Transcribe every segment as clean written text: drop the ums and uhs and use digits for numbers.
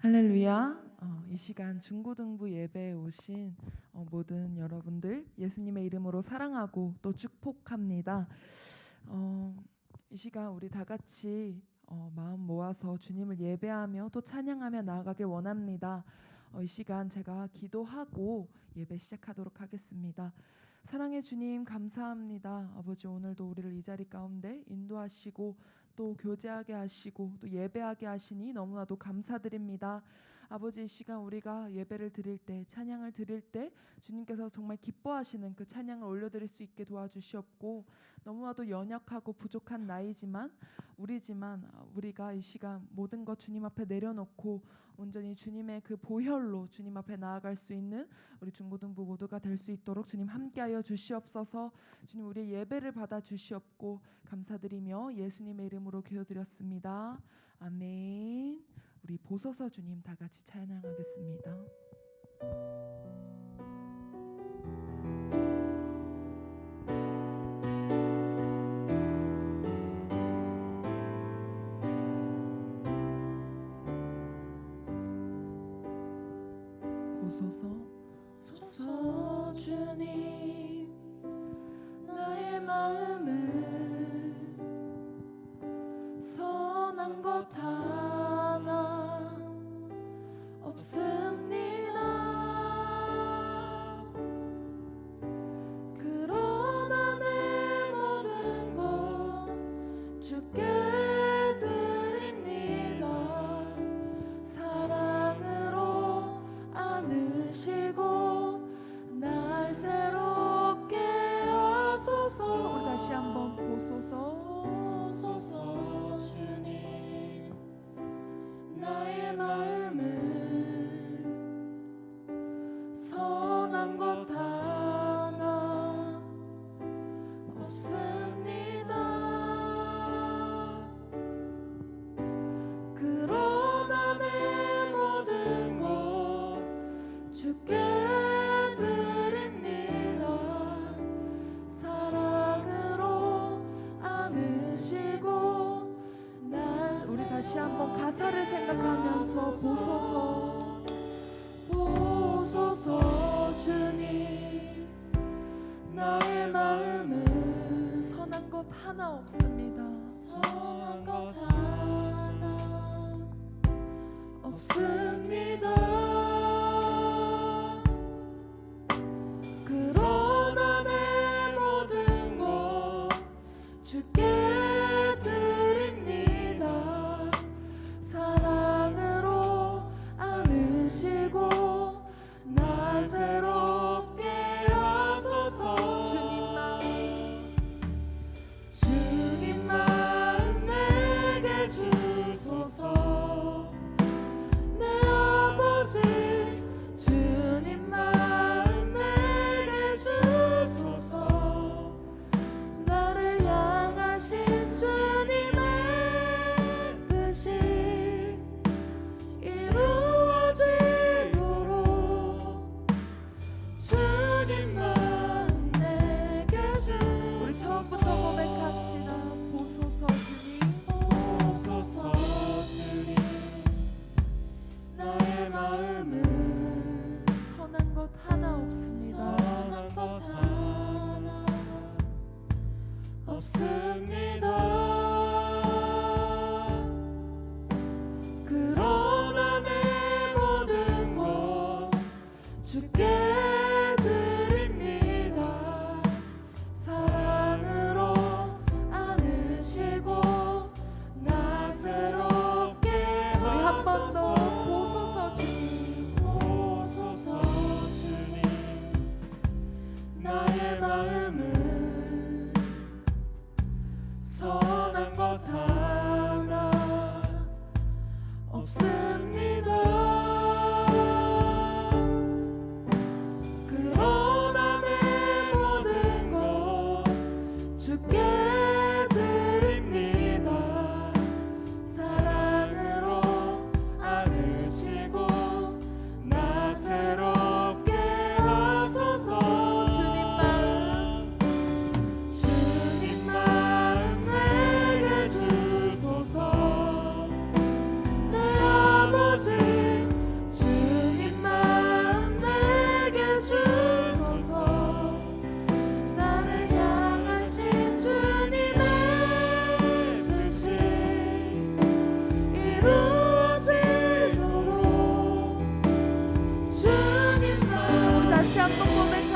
할렐루야. 이 시간 중고등부 예배에 오신 모든 여러분들 예수님의 이름으로 사랑하고 또 축복합니다. 이 시간 우리 다 같이 마음 모아서 주님을 예배하며 또 찬양하며 나아가길 원합니다. 이 시간 제가 기도하고 예배 시작하도록 하겠습니다. 사랑의 주님 감사합니다. 아버지, 오늘도 우리를 이 자리 가운데 인도하시고 또 교제하게 하시고 또 예배하게 하시니 너무나도 감사드립니다. 아버지, 이 시간 우리가 예배를 드릴 때, 찬양을 드릴 때 주님께서 정말 기뻐하시는 그 찬양을 올려드릴 수 있게 도와주시옵고, 너무나도 연약하고 부족한 나이지만 우리가 이 시간 모든 것 주님 앞에 내려놓고 온전히 주님의 그 보혈로 주님 앞에 나아갈 수 있는 우리 중고등부 모두가 될 수 있도록 주님 함께하여 주시옵소서. 주님, 우리의 예배를 받아 주시옵고 감사드리며 예수님의 이름으로 기도드렸습니다. 아멘. 우리 보소서 주님 다 같이 찬양하겠습니다. 보소서 주님, 나의 마음은 선한 것 하나 없습니다. 그러나 내 모든 것 주께 드립니다. 사랑으로 안으시고 날 새롭게 하소서. 우리 다시 한번 보소서 주님, 나의 마음은 선한 것 하나 없습니다. 그러나 내 모든 것 주께 드립니다. 사랑으로 안으시고 날. 우리 다시 한번 가사를 생각하면서 보소서 주님, 나의 마음은 선한 것 하나 없습니다. 선한 것 하나 없습니다. 그러나 내 모든 것 주께 드립니다. 사랑으로 안으시고 날 새롭게 하소서. 주님 마음 내게 주소서. 내 아버지, 주님 마음 내게 주소서. 나를 향하신 주님의 뜻이 이루어지도록 주님 마음 내게 주소서. 우리 처음부터 고백합시다. 보소서 주님, 나의 마음은 선한 것 하나 없습니다. 선한 것 하나 없습니다. 그러나 내 모든 것 주께 드립니다. 사랑으로 안으시고 나 새롭게. 우리 한 번 더 보소서 주님, 나의 마음은 선한 것 하나 없습니다.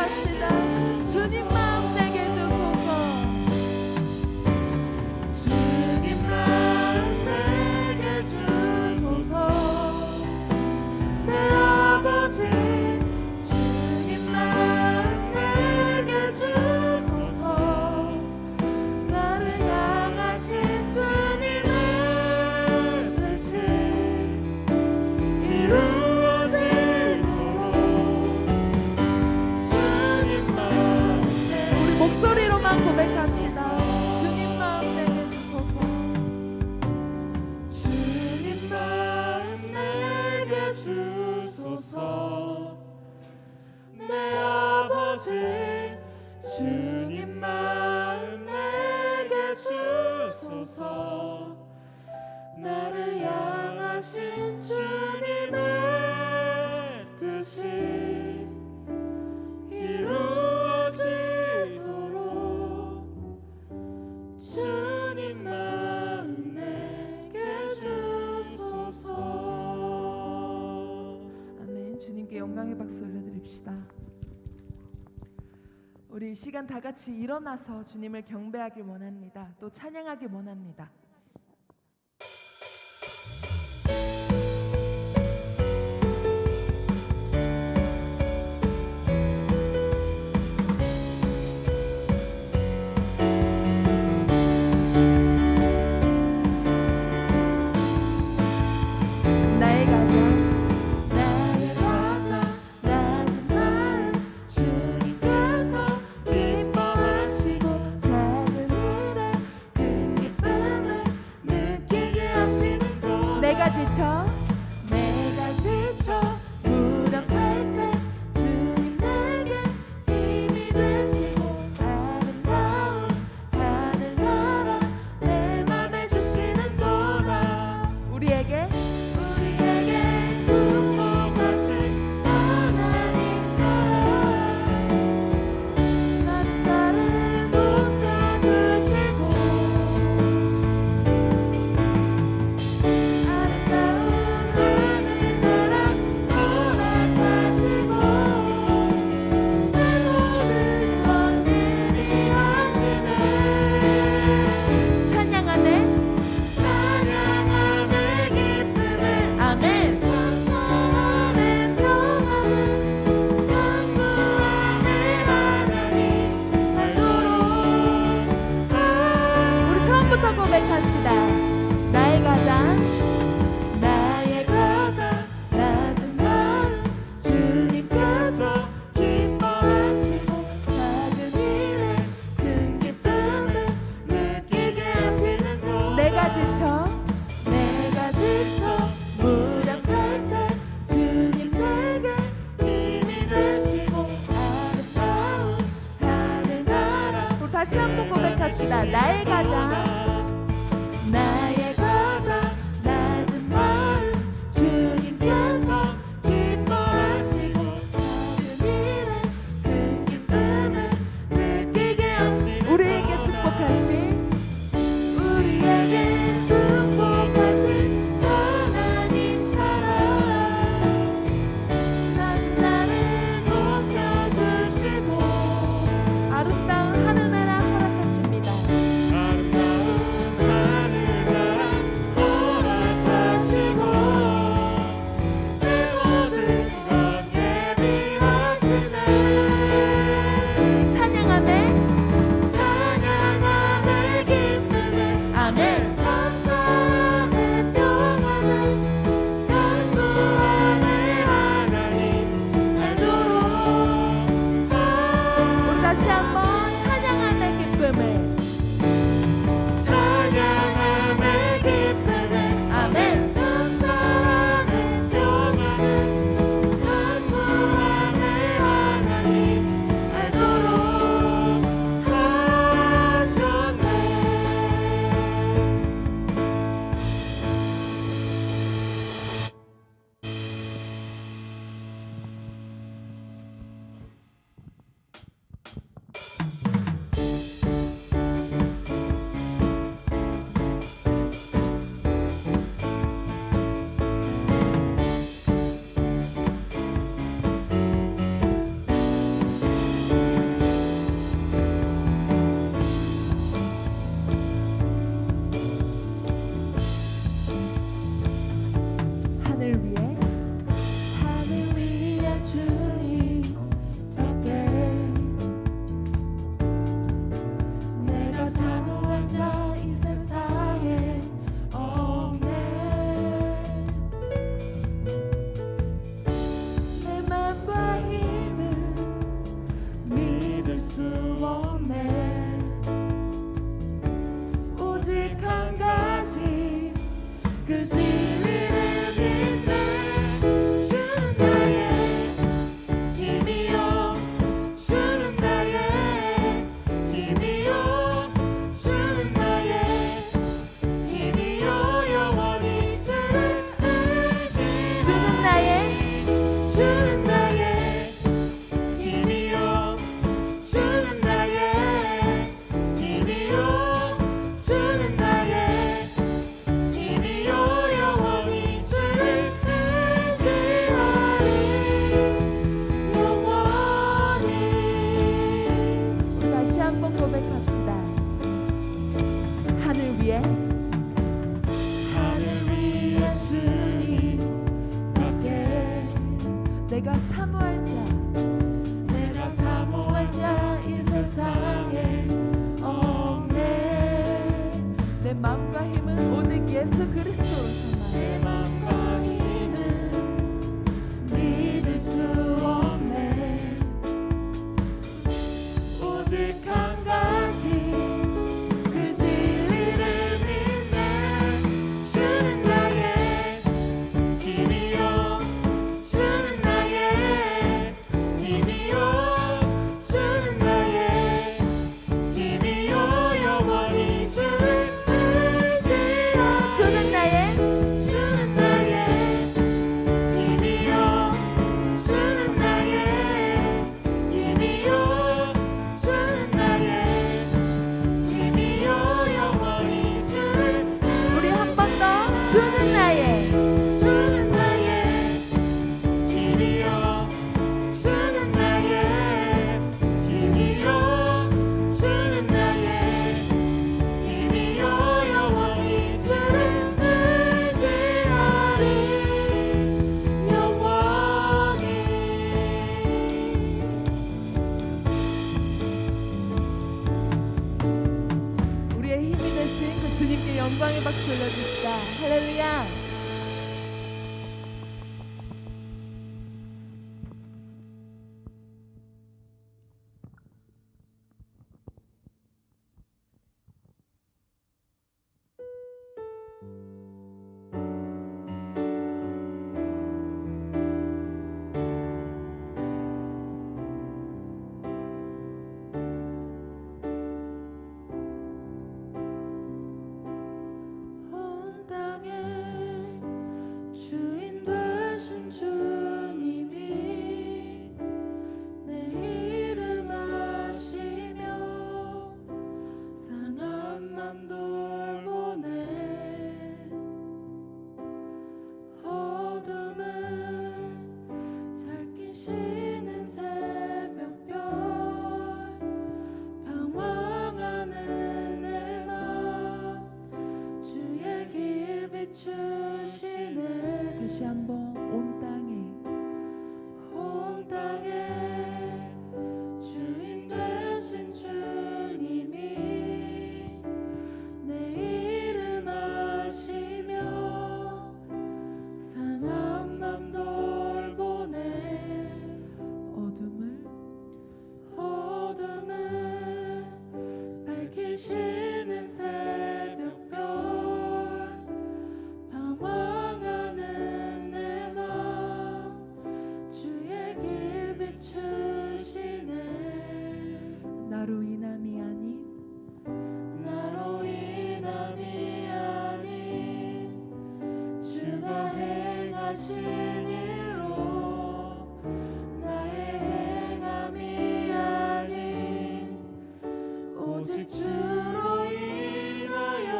고백합시다. 주님 마음 내게 주소서. 주님 마음 내게 주소서. 내 아버지 주님 마음 내게 주소서. 나를 향하신 주님의 뜻이 이루어지도록 주님 마음 우리 목소리로만 고백합시다. 주님 마음 내게 주소서. 주님 마음 내게 주소서. 내 아버지 주님 마음 내게 주소서. 나를 향하신 주님의 뜻이 이루어지도록 주님 마음 내게 주소서. 아멘. 주님께 영광의 박수 올려드립시다. 우리 이 시간 다 같이 일어나서 주님을 경배하길 원합니다. 또 찬양하길 원합니다. 나의 가장 낮은 마음 주님께서 기뻐하시고 작은 일에 큰 기쁨을 사모할 자 이 세상에 없네. 내 마음과 힘은 오직 예수 그리스도. 내 마음과 힘은 믿을 수 없네. 오직 한 가지 그 진리를 믿네. 주는 나의 힘이요, 주는 나의 힘이요, 주는 나의 힘이요, 영원히 주를 의지하리. 주는 나의 힘이요, 주는 나의 힘이요, 주는 나의 힘이요, 영원히 주를. 우리 한 번 더. 주는 나의 힘이요, 주는 나의 힘이요, 주는 나의 힘이요, 영원히 주를 의지하리. 영원히. 우리의 힘이 되신 그 주님께 영광의 박수 올려줍시다. 할렐루야. 온 땅에 주인 되신 주님이 내 이름 아시며 상한 맘 돌보네. 어둠을 잘 끼시는 새벽별 방황하는 내 맘 주의 길 비추시네. 다시 한번. 온 땅에 주인 되신 주님이 내 이름 아시며 상한 맘 돌보네. 어둠을 밝히시는 새벽별 방황하는 내 맘 주의 길 비추시네. 나로 인함이 아닌 주가 행하신 일로 나의 행함이 아닌 오직 주로 인하여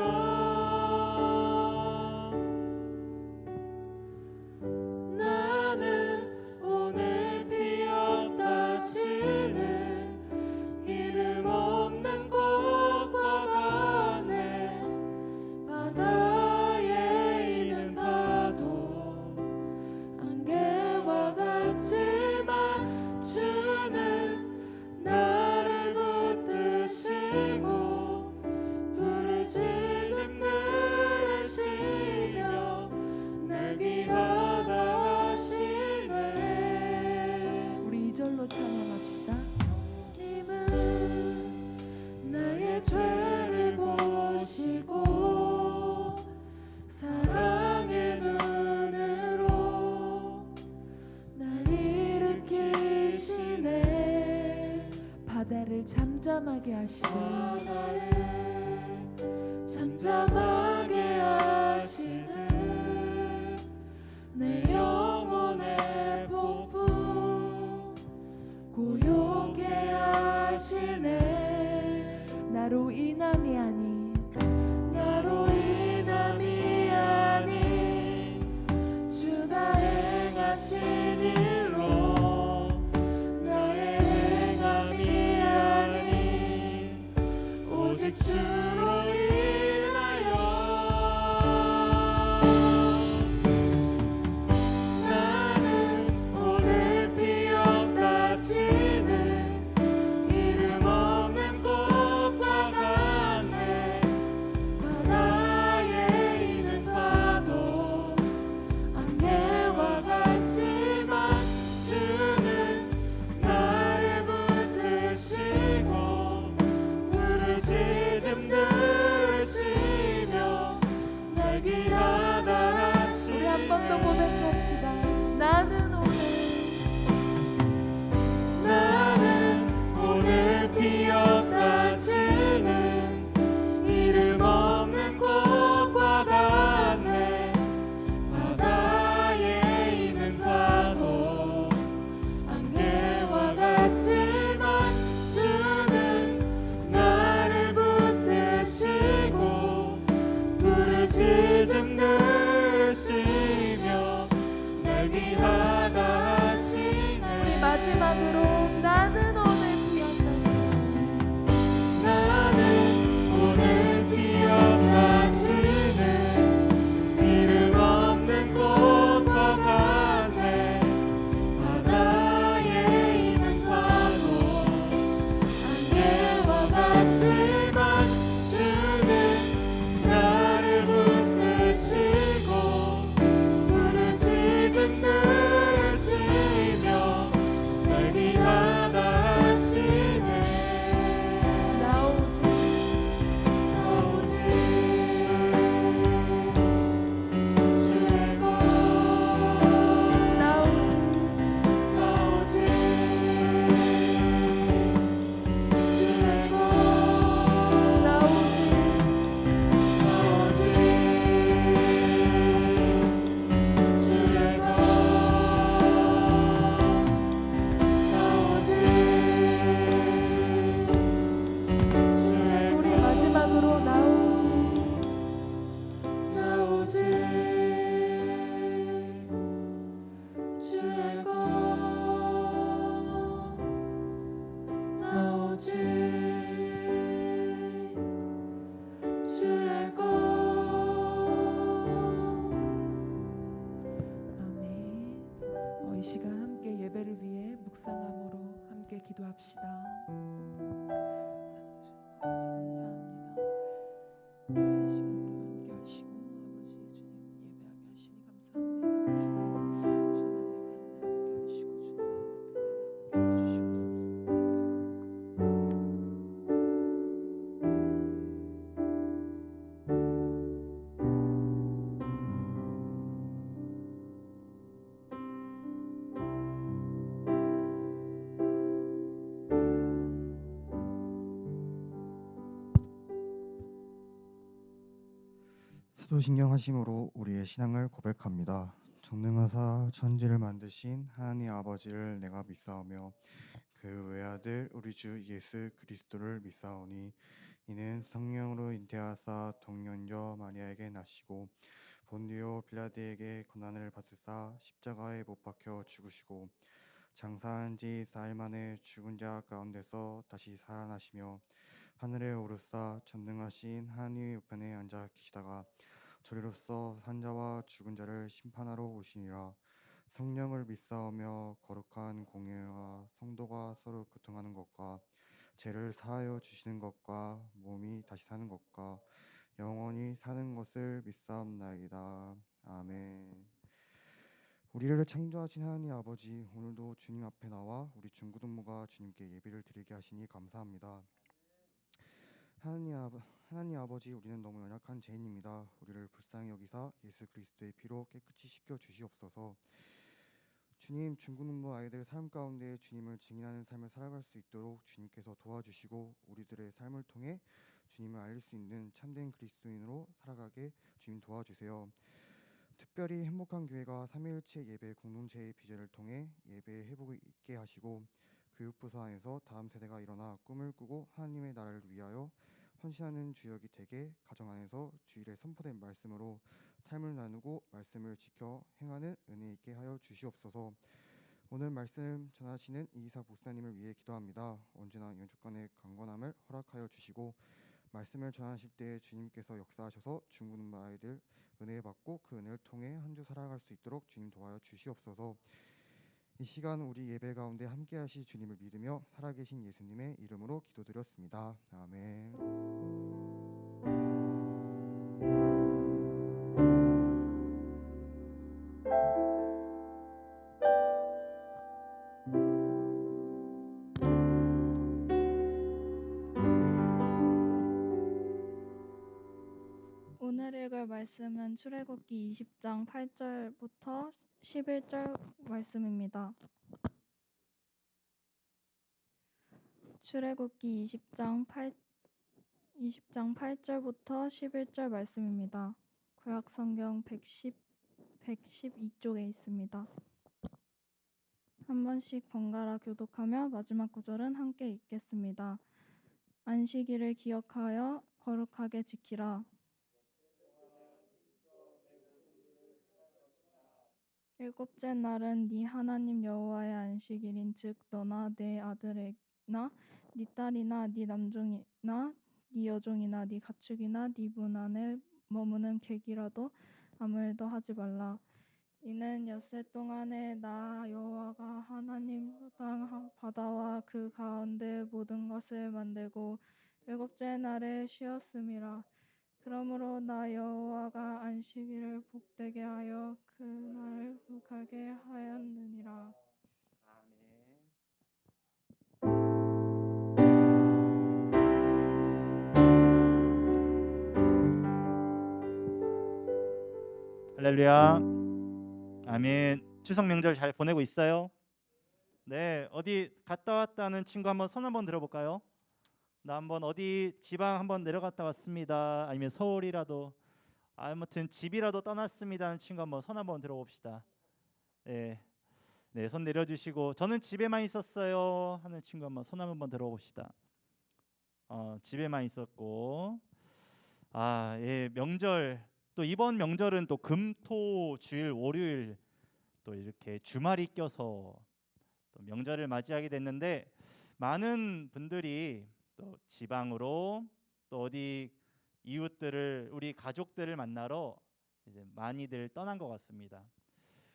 나는 오늘 피었다 지는 이름 없는 꽃과 같네. 바다에 있는 파도 안개와 같지만 주는 나를 붙드시고 불을 지진 들으시며 날 귀하다 하시네. 우리 2절로 찬양합시다. 님은 나의 죄를 보시고 사랑의 눈으로 날 일으키시네. 바다를 잠잠하게 하시고 내 영혼의 폭풍 고요케 하시네. 나로 인함이 아닌 주가 행하신 일로 나의 행함이 아닌 오직 주로 인하여 마지막으로 나는 오늘 피어나지는 이름 없는 꽃과 같네. 바다에 있는 파도 안개와 같지만 주는 나를 붙드시고 부르짖은 들으시며 날 귀하다 하시네. 나오지 주의 것 나오지 주의 것 나오지 주의 것 우리 마지막으로 나오지 주의 것 나오지 주의 것 아멘. 이 시간 함께 예배를 위해 묵상함으로 함께 기도합시다. 아버지 감사합니다. 이 시간으로 함께 하시고 아버지 주님 예배하게 하시니 감사합니다. 주님 예배하게 하시고 주님 높임에 나가게 해주시옵소서. 사도신경 하심으로 우리의 신앙을 고백합니다. 전능하사 천지를 만드신 하나님 아버지를 내가 믿사오며 그 외아들 우리 주 예수 그리스도를 믿사오니 이는 성령으로 잉태하사 동년녀 마리아에게 나시고 본디오 빌라드에게 고난을 받으사 십자가에 못 박혀 죽으시고 장사한 지 4일 만에 죽은 자 가운데서 다시 살아나시며 하늘에 오르사 전능하신 하나님 우편에 앉아 계시다가 저리로서 산자와 죽은 자를 심판하러 오시니라. 성령을 믿사오며 거룩한 공예와 성도가 서로 교통하는 것과 죄를 사하여 주시는 것과 몸이 다시 사는 것과 영원히 사는 것을 믿사옵나이다. 아멘. 우리를 창조하신 하나님 아버지, 오늘도 주님 앞에 나와 우리 중고등부가 주님께 예배를 드리게 하시니 감사합니다. 하나님 아버지, 우리는 너무 연약한 죄인입니다. 우리를 불쌍히 여기사 예수 그리스도의 피로 깨끗이 씻겨 주시옵소서. 주님, 중고등부 아이들 삶 가운데 주님을 증인하는 삶을 살아갈 수 있도록 주님께서 도와주시고 우리들의 삶을 통해 주님을 알릴 수 있는 참된 그리스도인으로 살아가게 주님 도와주세요. 특별히 행복한 교회가 삼위일체 예배 공동체의 비전을 통해 예배의 회복을 있게 하시고 교육부서 안에서 다음 세대가 일어나 꿈을 꾸고 하나님의 나라를 위하여 헌신하는 주역이 되게 가정 안에서 주일에 선포된 말씀으로 삶을 나누고 말씀을 지켜 행하는 은혜 있게 하여 주시옵소서. 오늘 말씀 전하시는 이이사 목사님을 위해 기도합니다. 언제나 연주권의 강건함을 허락하여 주시고 말씀을 전하실 때 주님께서 역사하셔서 중고등부 아이들 은혜 받고 그 은혜를 통해 한 주 살아갈 수 있도록 주님 도와여 주시옵소서. 이 시간 우리 예배 가운데 함께 하실 주님을 믿으며 살아계신 예수님의 이름으로 기도드렸습니다. 아멘. 오늘 읽을 말씀은 출애굽기 20장 8절부터 11절 말씀입니다. 출애굽기 20장 8절부터 11절 말씀입니다. 구약 성경 112쪽에 있습니다. 한 번씩 번갈아 교독하며 마지막 구절은 함께 읽겠습니다. 안식일을 기억하여 거룩하게 지키라. 일곱째 날은 네 하나님 여호와의 안식일인즉 너나 네 아들이나 네 딸이나 네 남종이나 네 여종이나 네 가축이나 네 문 안에 머무는 객이라도 아무 일도 하지 말라. 이는 엿새 동안에 나 여호와가 하나님 땅 바다와 그 가운데 모든 것을 만들고 일곱째 날에 쉬었음이라. 그러므로 나 여호와가 안식일을 복되게 하여 그날 거룩하게 하였느니라. 할렐루야. 아멘. 추석 명절 잘 보내고 있어요? 네, 어디 갔다 왔다는 친구 한번 손 한번 들어볼까요? 나 한번 어디 지방 한번 내려갔다 왔습니다. 아니면 서울이라도 아무튼 집이라도 떠났습니다 하는 친구 한번 손 한번 들어봅시다. 네, 네, 손 내려주시고 저는 집에만 있었어요 하는 친구 한번 손 한번 들어봅시다. 집에만 있었고 예, 명절 또 이번 명절은 또 금토 주일 월요일 또 이렇게 주말이 껴서 또 명절을 맞이하게 됐는데 많은 분들이 또 지방으로 또 어디 이웃들을 우리 가족들을 만나러 이제 많이들 떠난 것 같습니다.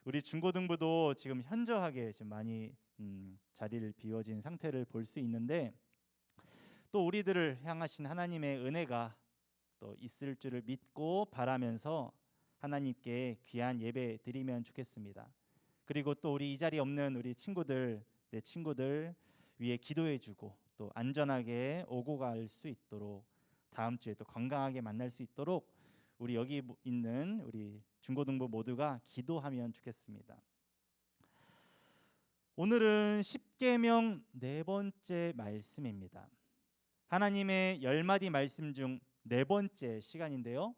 우리 중고등부도 지금 현저하게 지금 많이 자리를 비워진 상태를 볼 수 있는데 또 우리들을 향하신 하나님의 은혜가 또 있을 줄을 믿고 바라면서 하나님께 귀한 예배 드리면 좋겠습니다. 그리고 또 우리 이 자리에 없는 우리 친구들, 내 친구들 위해 기도해주고 또 안전하게 오고 갈 수 있도록 다음 주에 또 건강하게 만날 수 있도록 우리 여기 있는 우리 중고등부 모두가 기도하면 좋겠습니다. 오늘은 십계명 네 번째 말씀입니다. 하나님의 10마디 말씀 중 네 번째 시간인데요.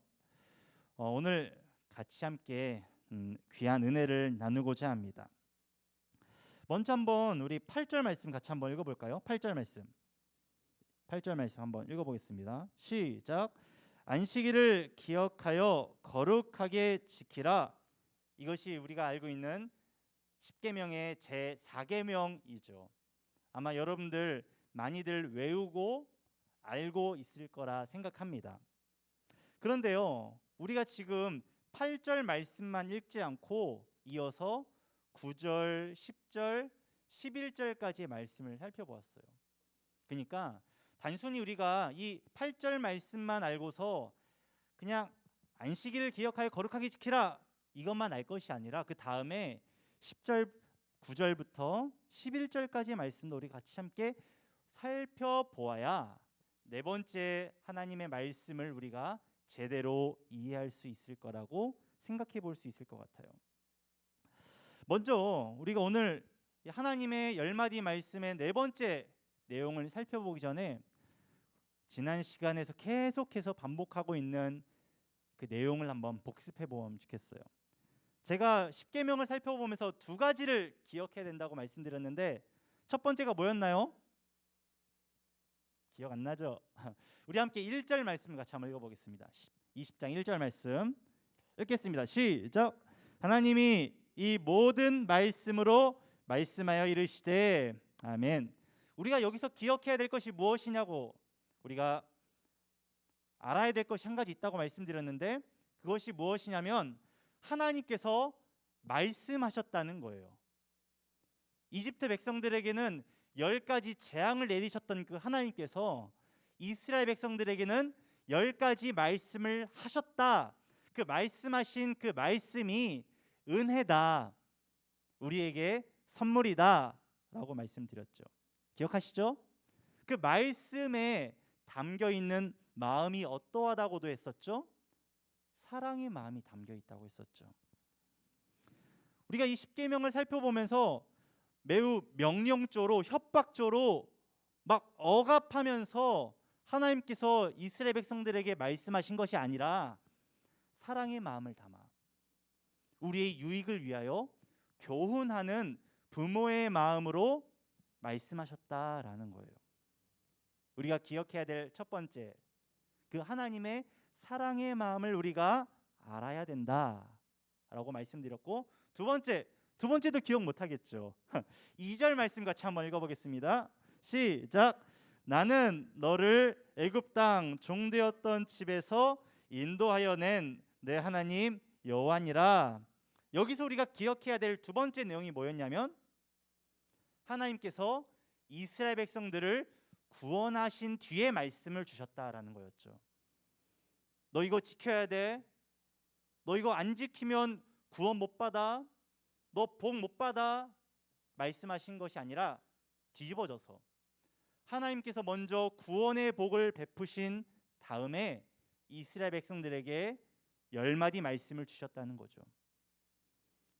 오늘 같이 함께 귀한 은혜를 나누고자 합니다. 먼저 한번 우리 8절 말씀 같이 한번 읽어볼까요? 8절 말씀 한번 읽어보겠습니다. 시작. 안식일을 기억하여 거룩하게 지키라. 이것이 우리가 알고 있는 십계명의 제 4계명이죠. 아마 여러분들 많이들 외우고 알고 있을 거라 생각합니다. 그런데요, 우리가 지금 8절 말씀만 읽지 않고 이어서 9절, 10절, 11절까지의 말씀을 살펴보았어요. 그러니까 단순히 우리가 이 8절 말씀만 알고서 그냥 안식일을 기억하여 거룩하게 지키라 이것만 알 것이 아니라 그 다음에 10절, 9절부터 11절까지의 말씀도 우리 같이 함께 살펴보아야 네 번째 하나님의 말씀을 우리가 제대로 이해할 수 있을 거라고 생각해 볼 수 있을 것 같아요. 먼저 우리가 오늘 하나님의 10마디 말씀의 네 번째 내용을 살펴보기 전에 지난 시간에서 계속해서 반복하고 있는 그 내용을 한번 복습해 보면 좋겠어요. 제가 십계명을 살펴보면서 두 가지를 기억해야 된다고 말씀드렸는데 첫 번째가 뭐였나요? 기억 안 나죠? 우리 함께 1절 말씀을 같이 한번 읽어보겠습니다. 20장 1절 말씀 읽겠습니다. 시작. 하나님이 이 모든 말씀으로 말씀하여 이르시되 아멘. 우리가 여기서 기억해야 될 것이 무엇이냐고 우리가 알아야 될 것이 한 가지 있다고 말씀드렸는데 그것이 무엇이냐면 하나님께서 말씀하셨다는 거예요. 이집트 백성들에게는 10가지 재앙을 내리셨던 그 하나님께서 이스라엘 백성들에게는 10가지 말씀을 하셨다. 그 말씀하신 그 말씀이 은혜다. 우리에게 선물이다 라고 말씀드렸죠. 기억하시죠? 그 말씀에 담겨 있는 마음이 어떠하다고도 했었죠? 사랑의 마음이 담겨 있다고 했었죠. 우리가 이 십계명을 살펴보면서 매우 명령조로 협박조로 막 억압하면서 하나님께서 이스라엘 백성들에게 말씀하신 것이 아니라 사랑의 마음을 담아 우리의 유익을 위하여 교훈하는 부모의 마음으로 말씀하셨다라는 거예요. 우리가 기억해야 될 첫 번째, 그 하나님의 사랑의 마음을 우리가 알아야 된다라고 말씀드렸고, 두 번째도 기억 못 하겠죠. 2절 말씀 같이 한번 읽어보겠습니다. 시작. 나는 너를 애굽 땅 종되었던 집에서 인도하여 낸 내 하나님 여호와니라. 여기서 우리가 기억해야 될 두 번째 내용이 뭐였냐면 하나님께서 이스라엘 백성들을 구원하신 뒤에 말씀을 주셨다라는 거였죠. 너 이거 지켜야 돼. 너 이거 안 지키면 구원 못 받아. 너 복 못 받아. 말씀하신 것이 아니라 뒤집어져서 하나님께서 먼저 구원의 복을 베푸신 다음에 이스라엘 백성들에게 10마디 말씀을 주셨다는 거죠.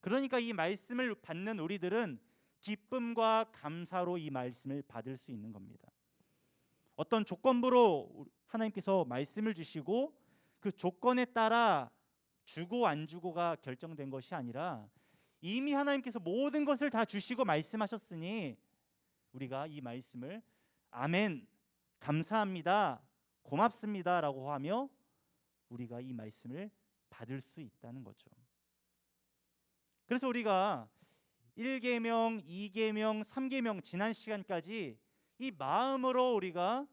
그러니까 이 말씀을 받는 우리들은 기쁨과 감사로 이 말씀을 받을 수 있는 겁니다. 어떤 조건부로 하나님께서 말씀을 주시고 그 조건에 따라 주고 안 주고가 결정된 것이 아니라 이미 하나님께서 모든 것을 다 주시고 말씀하셨으니 우리가 이 말씀을 아멘, 감사합니다, 고맙습니다 라고 하며 우리가 이 말씀을 받을 수 있다는 거죠. 그래서 우리가 1계명, 2계명, 3계명 지난 시간까지 이 마음으로 우리가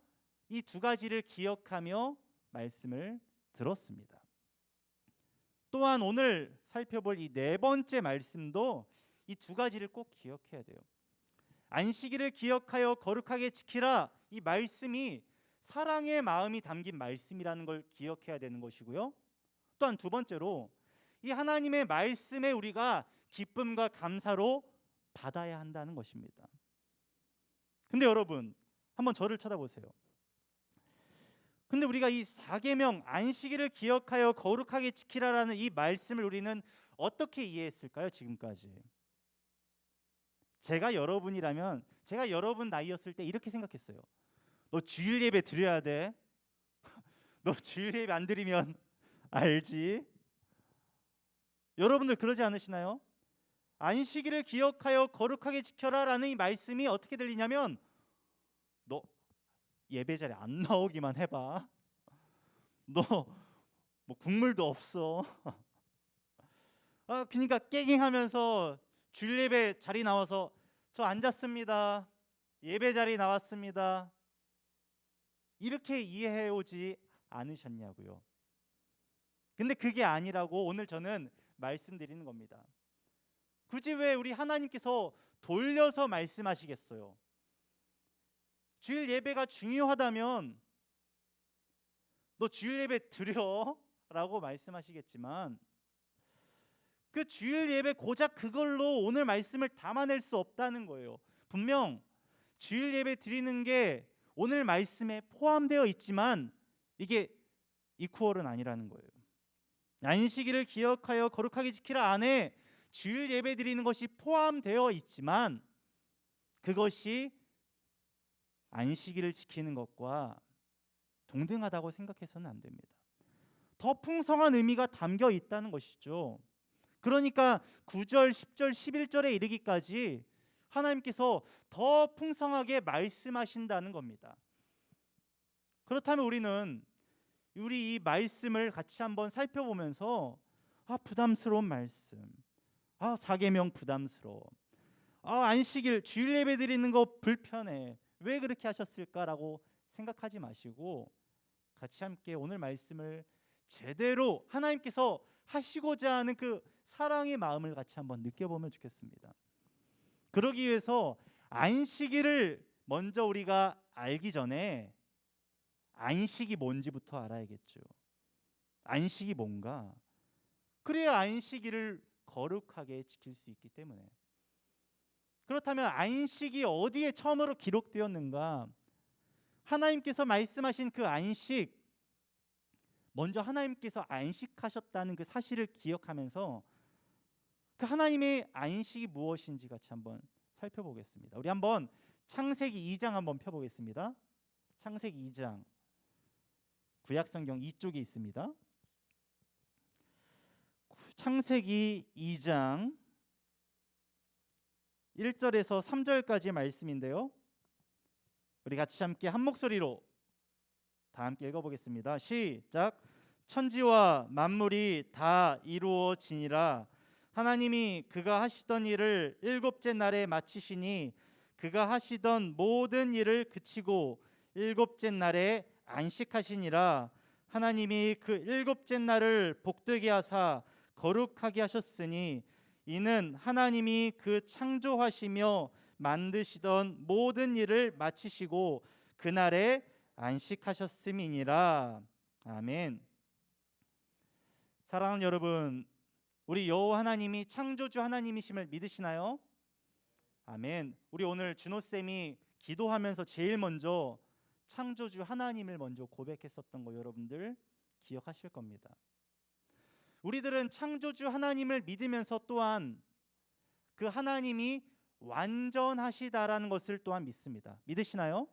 이 두 가지를 기억하며 말씀을 들었습니다. 또한 오늘 살펴볼 이 네 번째 말씀도 이 두 가지를 꼭 기억해야 돼요. 안식일을 기억하여 거룩하게 지키라. 이 말씀이 사랑의 마음이 담긴 말씀이라는 걸 기억해야 되는 것이고요. 또한 두 번째로 이 하나님의 말씀에 우리가 기쁨과 감사로 받아야 한다는 것입니다. 근데 여러분 한번 저를 쳐다보세요. 근데 우리가 이 4계명 안식일을 기억하여 거룩하게 지키라라는 이 말씀을 우리는 어떻게 이해했을까요? 지금까지 제가 여러분이라면 제가 여러분 나이였을 때 이렇게 생각했어요. 너 주일 예배 드려야 돼. 너 주일 예배 안 드리면 알지? 여러분들 그러지 않으시나요? 안식일을 기억하여 거룩하게 지켜라라는 이 말씀이 어떻게 들리냐면 너 예배 자리에 안 나오기만 해봐. 너 뭐 국물도 없어. 그러니까 깨갱하면서 주일 예배 자리 나와서 저 앉았습니다. 예배 자리 나왔습니다. 이렇게 이해해 오지 않으셨냐고요. 근데 그게 아니라고 오늘 저는 말씀드리는 겁니다. 굳이 왜 우리 하나님께서 돌려서 말씀하시겠어요? 주일 예배가 중요하다면 너 주일 예배 드려 라고 말씀하시겠지만 그 주일 예배 고작 그걸로 오늘 말씀을 담아낼 수 없다는 거예요. 분명 주일 예배 드리는 게 오늘 말씀에 포함되어 있지만 이게 이퀄은 아니라는 거예요. 안식일을 기억하여 거룩하게 지키라 안에 주일 예배 드리는 것이 포함되어 있지만 그것이 안식일을 지키는 것과 동등하다고 생각해서는 안 됩니다. 더 풍성한 의미가 담겨 있다는 것이죠. 그러니까 9절, 10절, 11절에 이르기까지 하나님께서 더 풍성하게 말씀하신다는 겁니다. 그렇다면 우리는 우리 이 말씀을 같이 한번 살펴보면서 부담스러운 말씀, 4계명 부담스러워, 안식일 주일 예배 드리는 거 불편해, 왜 그렇게 하셨을까라고 생각하지 마시고 같이 함께 오늘 말씀을 제대로 하나님께서 하시고자 하는 그 사랑의 마음을 같이 한번 느껴보면 좋겠습니다. 그러기 위해서 안식일을 먼저 우리가 알기 전에 안식이 뭔지부터 알아야겠죠. 안식이 뭔가? 그래야 안식일을 거룩하게 지킬 수 있기 때문에. 그렇다면 안식이 어디에 처음으로 기록되었는가? 하나님께서 말씀하신 그 안식, 먼저 하나님께서 안식하셨다는 그 사실을 기억하면서 그 하나님의 안식이 무엇인지 같이 한번 살펴보겠습니다. 우리 한번 창세기 2장 한번 펴보겠습니다. 창세기 2장 구약성경 이쪽에 있습니다. 창세기 2장 1절에서 3절까지의 말씀인데요. 우리 같이 함께 한 목소리로 다 함께 읽어보겠습니다. 시작. 천지와 만물이 다 이루어지니라. 하나님이 그가 하시던 일을 일곱째 날에 마치시니 그가 하시던 모든 일을 그치고 일곱째 날에 안식하시니라. 하나님이 그 일곱째 날을 복되게 하사 거룩하게 하셨으니 이는 하나님이 그 창조하시며 만드시던 모든 일을 마치시고 그날에 안식하셨음이니라. 아멘. 사랑하는 여러분, 우리 여호와 하나님이 창조주 하나님이심을 믿으시나요? 아멘. 우리 오늘 준호 쌤이 기도하면서 제일 먼저 창조주 하나님을 먼저 고백했었던 거 여러분들 기억하실 겁니다. 우리들은 창조주 하나님을 믿으면서 또한 그 하나님이 완전하시다라는 것을 또한 믿습니다. 믿으시나요?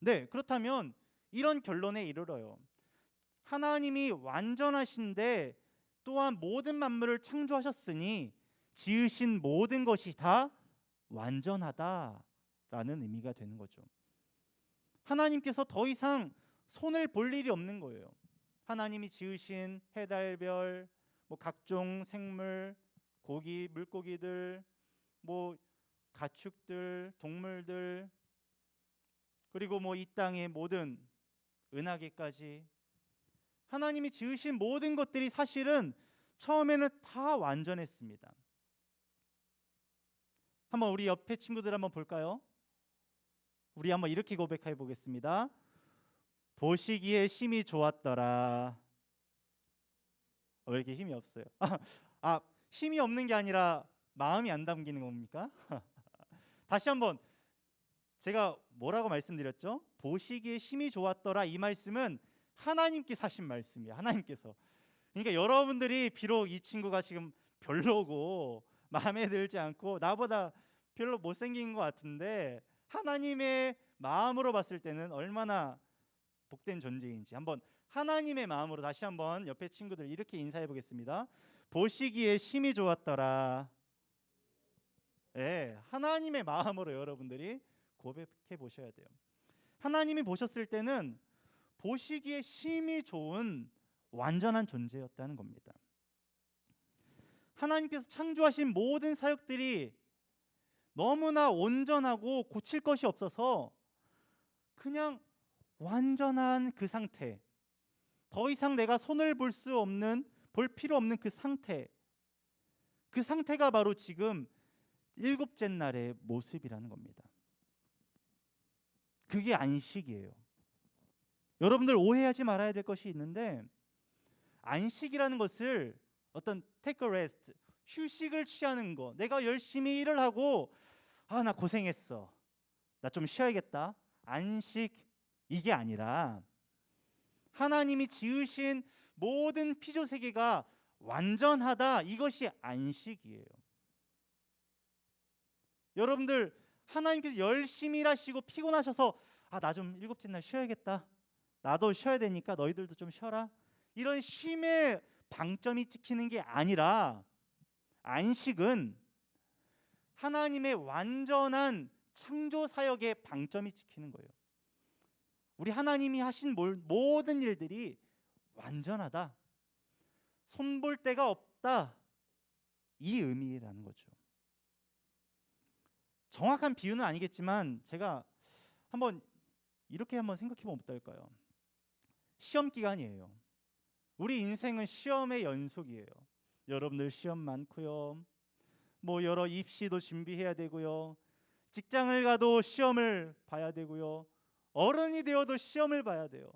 네, 그렇다면 이런 결론에 이르러요. 하나님이 완전하신데 또한 모든 만물을 창조하셨으니 지으신 모든 것이 다 완전하다라는 의미가 되는 거죠. 하나님께서 더 이상 손을 볼 일이 없는 거예요. 하나님이 지으신 해달별, 각종 생물, 고기, 물고기들, 가축들, 동물들, 그리고 이 땅의 모든 은하계까지 하나님이 지으신 모든 것들이 사실은 처음에는 다 완전했습니다. 한번 우리 옆에 친구들 한번 볼까요? 우리 한번 이렇게 고백해 보겠습니다. 보시기에 심히 좋았더라. 왜 이렇게 힘이 없어요? 힘이 없는 게 아니라 마음이 안 담기는 겁니까? 다시 한번, 제가 뭐라고 말씀드렸죠? 보시기에 심히 좋았더라. 이 말씀은 하나님께서 하신 말씀이에요. 하나님께서. 그러니까 여러분들이 비록 이 친구가 지금 별로고 마음에 들지 않고 나보다 별로 못생긴 것 같은데 하나님의 마음으로 봤을 때는 얼마나 복된 존재인지 한번 하나님의 마음으로 다시 한번 옆에 친구들 이렇게 인사해 보겠습니다. 보시기에 심히 좋았더라. 네, 하나님의 마음으로 여러분들이 고백해 보셔야 돼요. 하나님이 보셨을 때는 보시기에 심히 좋은 완전한 존재였다는 겁니다. 하나님께서 창조하신 모든 사역들이 너무나 온전하고 고칠 것이 없어서 그냥 완전한 그 상태, 더 이상 내가 손을 볼 수 없는, 볼 필요 없는 그 상태가 바로 지금 일곱째 날의 모습이라는 겁니다. 그게 안식이에요. 여러분들 오해하지 말아야 될 것이 있는데, 안식이라는 것을 어떤 take a rest, 휴식을 취하는 거, 내가 열심히 일을 하고 나 고생했어, 나 좀 쉬어야겠다, 안식, 이게 아니라 하나님이 지으신 모든 피조세계가 완전하다, 이것이 안식이에요. 여러분들 하나님께서 열심히 일하시고 피곤하셔서 나 좀 일곱째 날 쉬어야겠다, 나도 쉬어야 되니까 너희들도 좀 쉬어라, 이런 쉼의 방점이 찍히는 게 아니라 안식은 하나님의 완전한 창조 사역의 방점이 찍히는 거예요. 우리 하나님이 하신 모든 일들이 완전하다, 손볼 데가 없다, 이 의미라는 거죠. 정확한 비유는 아니겠지만 제가 이렇게 한번 생각해 보면 어떨까요? 시험 기간이에요. 우리 인생은 시험의 연속이에요. 여러분들 시험 많고요. 여러 입시도 준비해야 되고요. 직장을 가도 시험을 봐야 되고요. 어른이 되어도 시험을 봐야 돼요.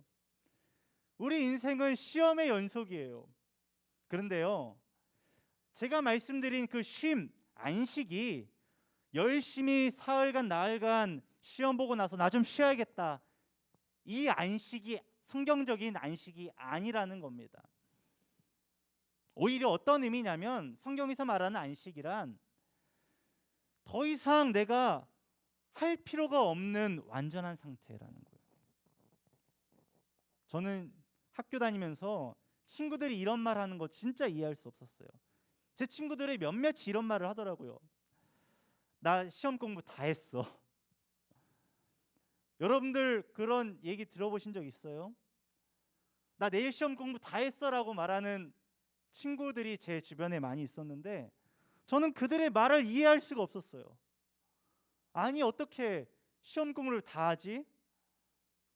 우리 인생은 시험의 연속이에요. 그런데요, 제가 말씀드린 그 쉼, 안식이 열심히 사흘간 나흘간 시험 보고 나서 나 좀 쉬어야겠다, 이 안식이 성경적인 안식이 아니라는 겁니다. 오히려 어떤 의미냐면, 성경에서 말하는 안식이란 더 이상 내가 할 필요가 없는 완전한 상태라는 거예요. 저는 학교 다니면서 친구들이 이런 말 하는 거 진짜 이해할 수 없었어요. 제 친구들이 몇몇이 이런 말을 하더라고요. 나 시험 공부 다 했어. 여러분들 그런 얘기 들어보신 적 있어요? 나 내일 시험 공부 다 했어라고 말하는 친구들이 제 주변에 많이 있었는데 저는 그들의 말을 이해할 수가 없었어요. 아니 어떻게 시험 공부를 다 하지?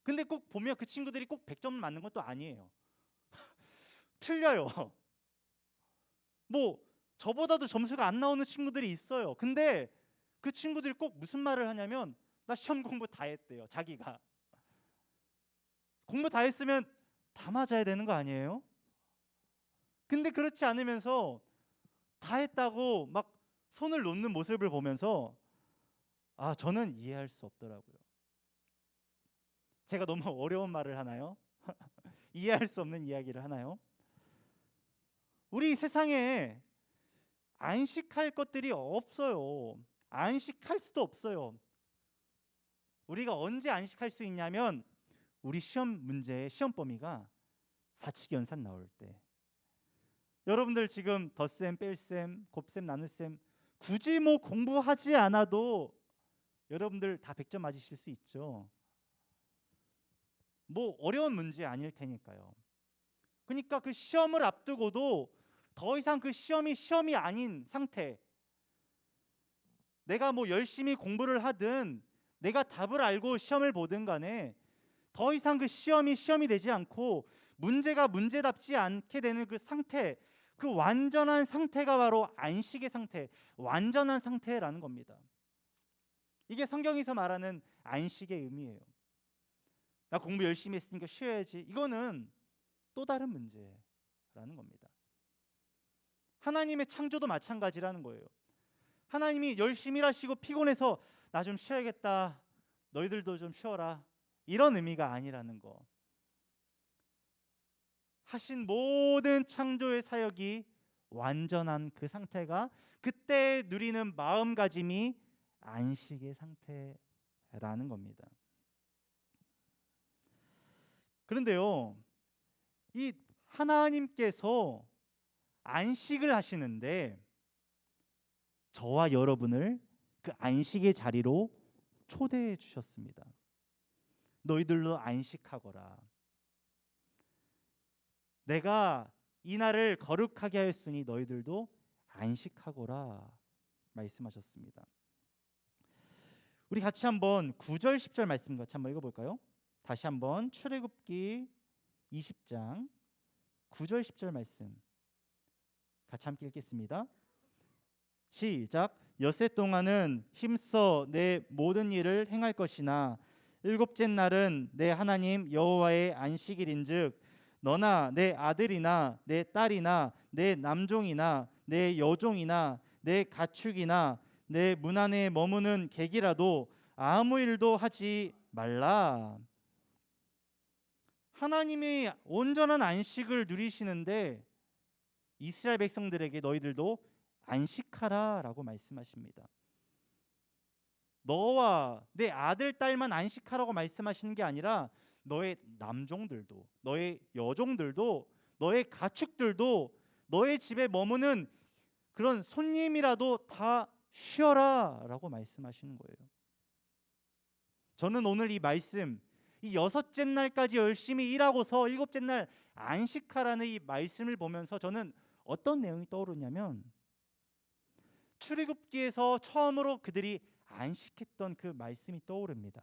근데 꼭 보면 그 친구들이 꼭 100점 맞는 것도 아니에요. 틀려요. 뭐 저보다도 점수가 안 나오는 친구들이 있어요. 근데 그 친구들이 꼭 무슨 말을 하냐면 나 시험 공부 다 했대요. 자기가 공부 다 했으면 다 맞아야 되는 거 아니에요? 근데 그렇지 않으면서 다 했다고 막 손을 놓는 모습을 보면서 저는 이해할 수 없더라고요. 제가 너무 어려운 말을 하나요? 이해할 수 없는 이야기를 하나요? 우리 세상에 안식할 것들이 없어요. 안식할 수도 없어요. 우리가 언제 안식할 수 있냐면 우리 시험 문제의 시험 범위가 사칙 연산 나올 때. 여러분들 지금 덧셈, 뺄셈, 곱셈, 나눗셈 굳이 뭐 공부하지 않아도 여러분들 다 100점 맞으실 수 있죠. 뭐 어려운 문제 아닐 테니까요. 그러니까 그 시험을 앞두고도 더 이상 그 시험이 아닌 상태, 내가 뭐 열심히 공부를 하든 내가 답을 알고 시험을 보든 간에 더 이상 그 시험이 되지 않고 문제가 문제답지 않게 되는 그 상태, 그 완전한 상태가 바로 안식의 상태, 완전한 상태라는 겁니다. 이게 성경에서 말하는 안식의 의미예요. 나 공부 열심히 했으니까 쉬어야지. 이거는 또 다른 문제라는 겁니다. 하나님의 창조도 마찬가지라는 거예요. 하나님이 열심히 일하시고 피곤해서 나 좀 쉬어야겠다, 너희들도 좀 쉬어라, 이런 의미가 아니라는 거. 하신 모든 창조의 사역이 완전한 그 상태가 그때 누리는 마음가짐이 안식의 상태라는 겁니다. 그런데요, 이 하나님께서 안식을 하시는데 저와 여러분을 그 안식의 자리로 초대해 주셨습니다. 너희들로 안식하거라. 내가 이 날을 거룩하게 하였으니 너희들도 안식하거라 말씀하셨습니다. 우리 같이 한번 9절 10절 말씀 같이 한번 읽어볼까요? 다시 한번 출애굽기 20장 9절 10절 말씀 같이 함께 읽겠습니다. 시작. 엿새 동안은 힘써 내 모든 일을 행할 것이나 일곱째 날은 내 하나님 여호와의 안식일인즉 너나 내 아들이나 내 딸이나 내 남종이나 내 여종이나 내 가축이나 내 문 안에 머무는 객이라도 아무 일도 하지 말라. 하나님이 온전한 안식을 누리시는데 이스라엘 백성들에게 너희들도 안식하라 라고 말씀하십니다. 너와 내 아들, 딸만 안식하라고 말씀하시는 게 아니라 너의 남종들도, 너의 여종들도, 너의 가축들도, 너의 집에 머무는 그런 손님이라도 다 쉬어라 라고 말씀하시는 거예요. 저는 오늘 이 말씀, 이 여섯째 날까지 열심히 일하고서 일곱째 날 안식하라는 이 말씀을 보면서 저는 어떤 내용이 떠오르냐면 출애굽기에서 처음으로 그들이 안식했던 그 말씀이 떠오릅니다.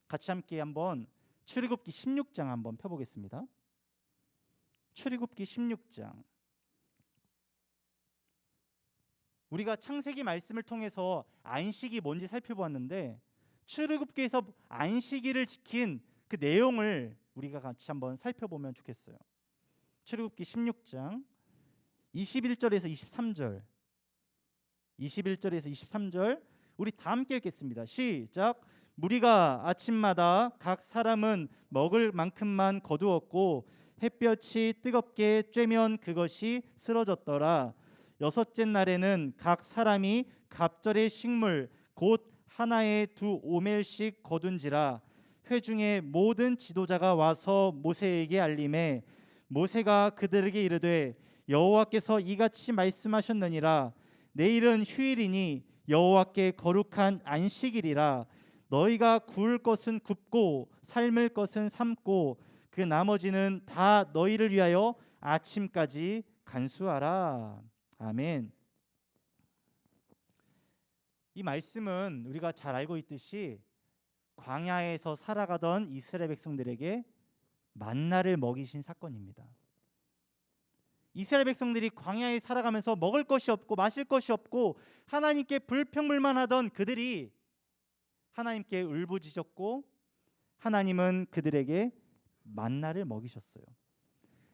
같이 함께 한번 출애굽기 16장 한번 펴보겠습니다. 출애굽기 16장. 우리가 창세기 말씀을 통해서 안식이 뭔지 살펴보았는데 출애굽기에서 안식일을 지킨 그 내용을 우리가 같이 한번 살펴보면 좋겠어요. 출애굽기 16장 21절에서 23절 21절에서 23절 우리 다 함께 읽겠습니다. 시작. 무리가 아침마다 각 사람은 먹을 만큼만 거두었고 햇볕이 뜨겁게 쬐면 그것이 쓰러졌더라. 여섯째 날에는 각 사람이 갑절의 식물 곧 하나에 2오멜씩 거둔지라. 회중의 모든 지도자가 와서 모세에게 알림해 모세가 그들에게 이르되 여호와께서 이같이 말씀하셨느니라. 내일은 휴일이니 여호와께 거룩한 안식일이라. 너희가 구울 것은 굽고 삶을 것은 삶고 그 나머지는 다 너희를 위하여 아침까지 간수하라. 아멘. 이 말씀은 우리가 잘 알고 있듯이 광야에서 살아가던 이스라엘 백성들에게 만나를 먹이신 사건입니다. 이스라엘 백성들이 광야에 살아가면서 먹을 것이 없고 마실 것이 없고 하나님께 불평불만하던 그들이 하나님께 울부짖었고 하나님은 그들에게 만나를 먹이셨어요.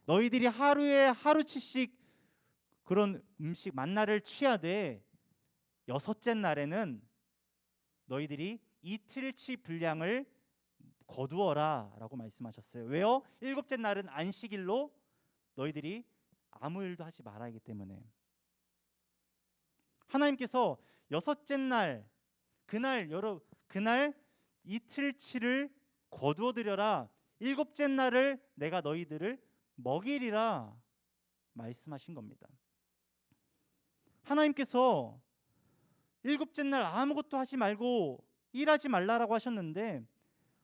너희들이 하루에 하루치씩 그런 음식 만나를 취하되 여섯째 날에는 너희들이 이틀치 분량을 거두어라 라고 말씀하셨어요. 왜요? 일곱째 날은 안식일로 너희들이 아무 일도 하지 말아야 하기 때문에. 하나님께서 여섯째 날 그날 이틀치를 거두어 드려라. 일곱째 날을 내가 너희들을 먹이리라 말씀하신 겁니다. 하나님께서 일곱째 날 아무것도 하지 말고 일하지 말라라고 하셨는데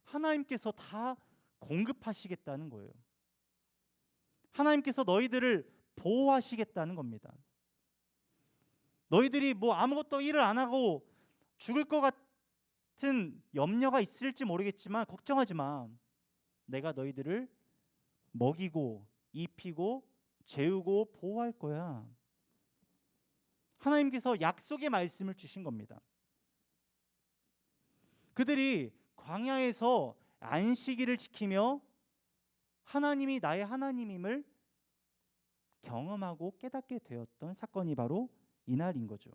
하나님께서 다 공급하시겠다는 거예요. 하나님께서 너희들을 보호하시겠다는 겁니다. 너희들이 뭐 아무것도 일을 안 하고 죽을 것 같은 염려가 있을지 모르겠지만 걱정하지 마. 내가 너희들을 먹이고 입히고 재우고 보호할 거야. 하나님께서 약속의 말씀을 주신 겁니다. 그들이 광야에서 안식일을 지키며 하나님이 나의 하나님임을 경험하고 깨닫게 되었던 사건이 바로 이날인 거죠.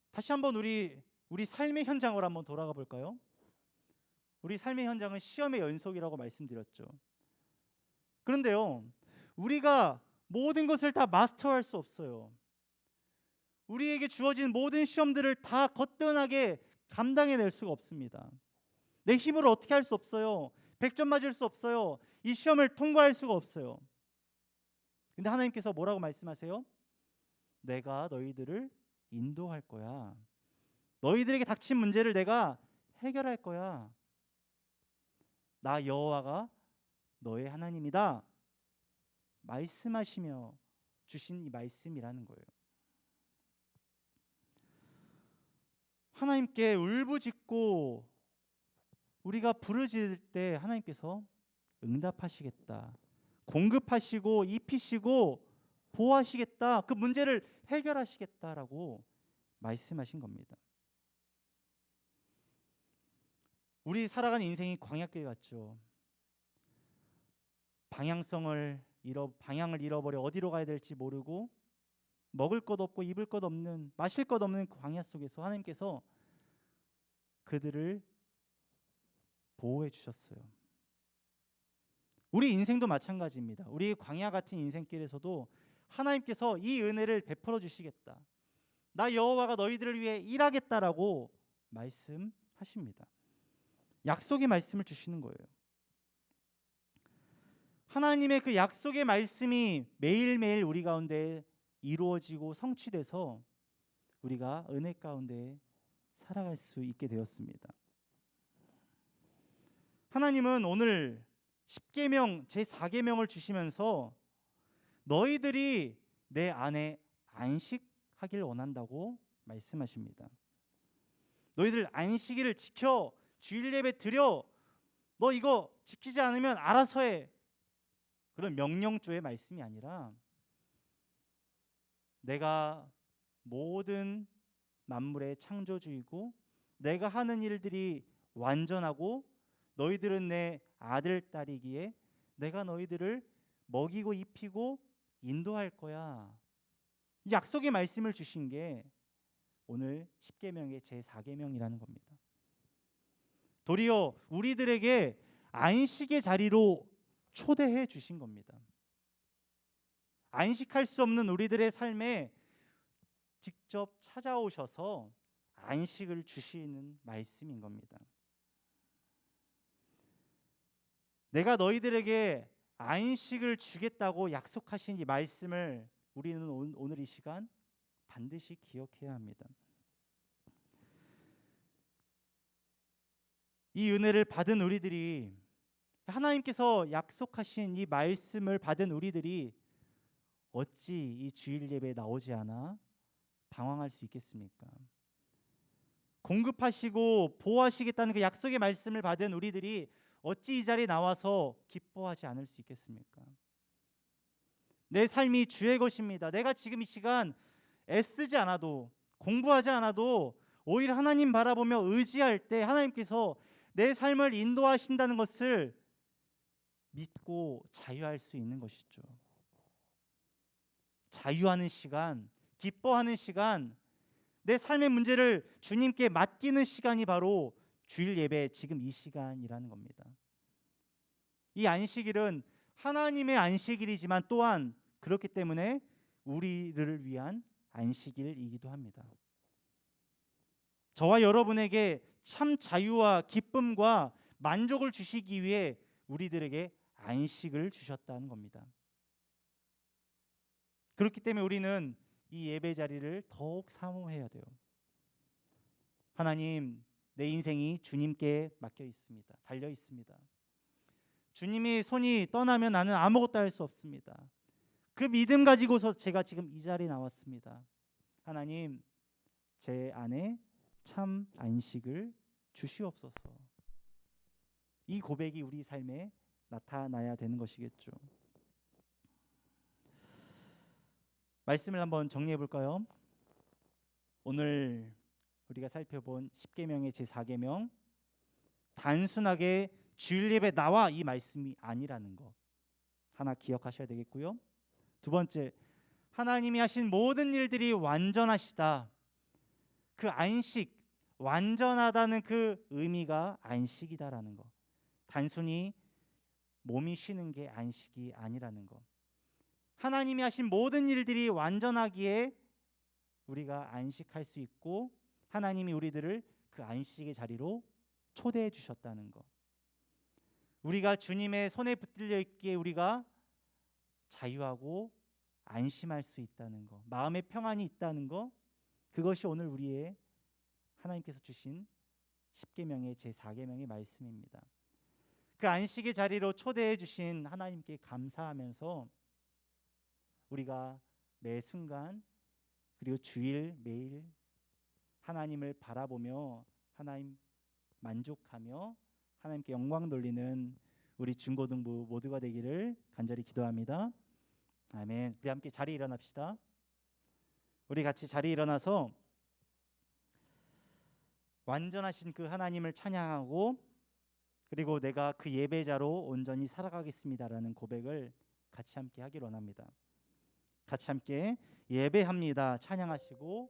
다시 한번 우리 삶의 현장으로 한번 돌아가 볼까요? 우리 삶의 현장은 시험의 연속이라고 말씀드렸죠. 그런데요, 우리가 모든 것을 다 마스터할 수 없어요. 우리에게 주어진 모든 시험들을 다 거뜬하게 감당해낼 수가 없습니다. 내 힘으로 어떻게 할 수 없어요. 100점 맞을 수 없어요. 이 시험을 통과할 수가 없어요. 근데 하나님께서 뭐라고 말씀하세요? 내가 너희들을 인도할 거야. 너희들에게 닥친 문제를 내가 해결할 거야. 나 여호와가 너의 하나님이다. 말씀하시며 주신 이 말씀이라는 거예요. 하나님께 울부짖고 우리가 부르짖을 때 하나님께서 응답하시겠다. 공급하시고 입히시고 보호하시겠다. 그 문제를 해결하시겠다라고 말씀하신 겁니다. 우리 살아가는 인생이 광야길 같죠. 방향을 잃어버려 어디로 가야 될지 모르고 먹을 것 없고 입을 것 없는 마실 것 없는 광야 속에서 하나님께서 그들을 보호해 주셨어요. 우리 인생도 마찬가지입니다. 우리 광야 같은 인생길에서도 하나님께서 이 은혜를 베풀어 주시겠다. 나 여호와가 너희들을 위해 일하겠다라고 말씀하십니다. 약속의 말씀을 주시는 거예요. 하나님의 그 약속의 말씀이 매일매일 우리 가운데 이루어지고 성취돼서 우리가 은혜 가운데 살아갈 수 있게 되었습니다. 하나님은 오늘 10계명 제4계명을 주시면서 너희들이 내 안에 안식하길 원한다고 말씀하십니다. 너희들 안식일을 지켜 주일 예배 드려. 너 이거 지키지 않으면 알아서 해. 그런 명령조의 말씀이 아니라 내가 모든 만물의 창조주이고 내가 하는 일들이 완전하고 너희들은 내 아들 딸이기에 내가 너희들을 먹이고 입히고 인도할 거야. 이 약속의 말씀을 주신 게 오늘 10계명의 제4계명이라는 겁니다. 도리어 우리들에게 안식의 자리로 초대해 주신 겁니다. 안식할 수 없는 우리들의 삶에 직접 찾아오셔서 안식을 주시는 말씀인 겁니다. 내가 너희들에게 안식을 주겠다고 약속하신 이 말씀을 우리는 오늘 이 시간 반드시 기억해야 합니다. 이 은혜를 받은 우리들이 하나님께서 약속하신 이 말씀을 받은 우리들이 어찌 이 주일 예배에 나오지 않아 방황할 수 있겠습니까? 공급하시고 보호하시겠다는 그 약속의 말씀을 받은 우리들이 어찌 이 자리에 나와서 기뻐하지 않을 수 있겠습니까? 내 삶이 주의 것입니다. 내가 지금 이 시간 애쓰지 않아도, 공부하지 않아도 오히려 하나님 바라보며 의지할 때 하나님께서 내 삶을 인도하신다는 것을 믿고 자유할 수 있는 것이죠. 자유하는 시간, 기뻐하는 시간, 내 삶의 문제를 주님께 맡기는 시간이 바로 주일 예배, 지금 이 시간이라는 겁니다. 이 안식일은 하나님의 안식일이지만 또한 그렇기 때문에 우리를 위한 안식일이기도 합니다. 저와 여러분에게 참 자유와 기쁨과 만족을 주시기 위해 우리들에게 안식을 주셨다는 겁니다. 그렇기 때문에 우리는 이 예배 자리를 더욱 사모해야 돼요. 하나님, 내 인생이 주님께 맡겨 있습니다. 달려 있습니다. 주님이 손이 떠나면 나는 아무것도 할 수 없습니다. 그 믿음 가지고서 제가 지금 이 자리에 나왔습니다. 하나님, 제 안에 참 안식을 주시옵소서. 이 고백이 우리 삶에 나타나야 되는 것이겠죠. 말씀을 한번 정리해 볼까요? 오늘 우리가 살펴본 10계명의 제4계명, 단순하게 주일 예배 나와 이 말씀이 아니라는 거 하나 기억하셔야 되겠고요. 두 번째, 하나님이 하신 모든 일들이 완전하시다. 그 안식, 완전하다는 그 의미가 안식이다라는 거. 단순히 몸이 쉬는 게 안식이 아니라는 거. 하나님이 하신 모든 일들이 완전하기에 우리가 안식할 수 있고 하나님이 우리들을 그 안식의 자리로 초대해 주셨다는 거. 우리가 주님의 손에 붙들려 있기에 우리가 자유하고 안심할 수 있다는 거, 마음의 평안이 있다는 거, 그것이 오늘 우리의 하나님께서 주신 10계명의 제4계명의 말씀입니다. 그 안식의 자리로 초대해 주신 하나님께 감사하면서 우리가 매 순간 그리고 주일 매일 하나님을 바라보며 하나님 만족하며 하나님께 영광 돌리는 우리 중고등부 모두가 되기를 간절히 기도합니다. 아멘. 우리 함께 자리에 일어납시다. 우리 같이 자리에 일어나서 완전하신 그 하나님을 찬양하고 그리고 내가 그 예배자로 온전히 살아가겠습니다라는 고백을 같이 함께 하기를 원합니다. 같이 함께 예배합니다 찬양하시고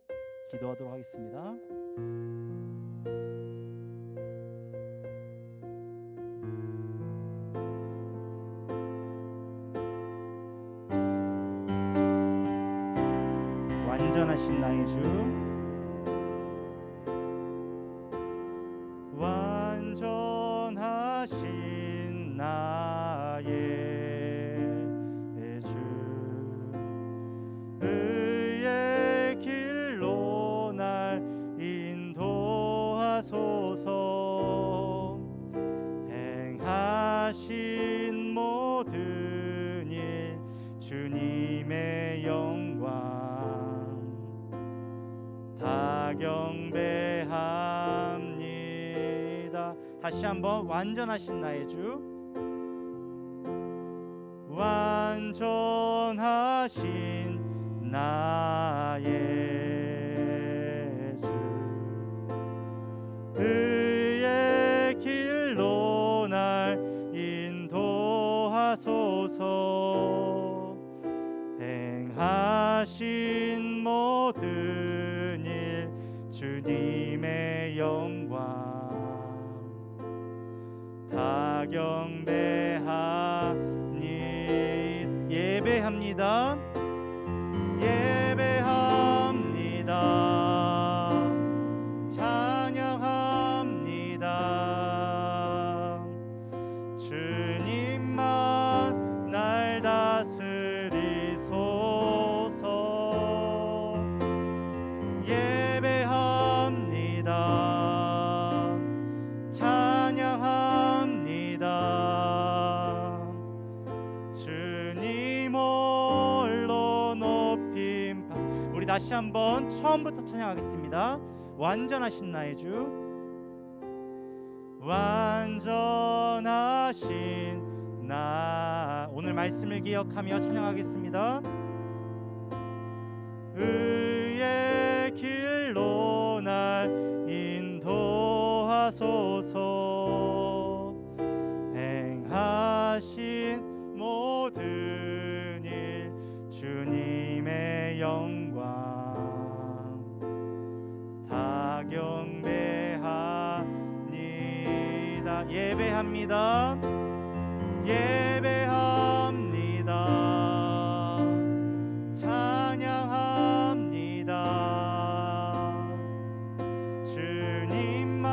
기도하도록 하겠습니다. 완전하신 나의 주, 완전하신 나의 주, 의의 길로 날 인도하소서. 행하신 모든 일 주님의 영광 다 경배합니다. 다시 한번 완전하신 나의 주, 완전하신 나의 주, 의의 길로 날 인도하소서. 행하신 모든 일 주님의 영광 다 경배하니 예배합니다. 예배합니다. 찬양합니다. 주님만 날 다스리소서. 예배합니다. 찬양합니다. 다시 한번 처음부터 찬양하겠습니다. 완전하신 나의 주, 완전하신 나. 오늘 말씀을 기억하며 찬양하겠습니다. 의의 길로 날 인도하소서. 행하신 모든 일 주님의 영광 다 경배합니다. 예배합니다. 예배합니다. 찬양합니다. 주님만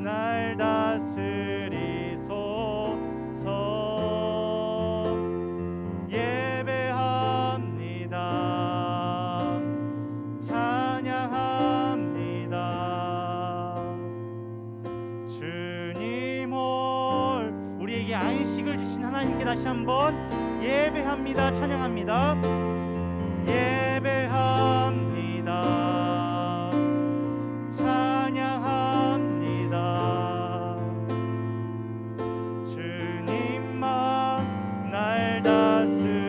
날 다스리소서. 예배합니다. 찬양합니다. 주님 올 우리에게 안식을 주신 하나님께 다시 한번 예배합니다. 찬양합니다. 예배합니다. 찬양합니다. 주님만 날 다스리소서.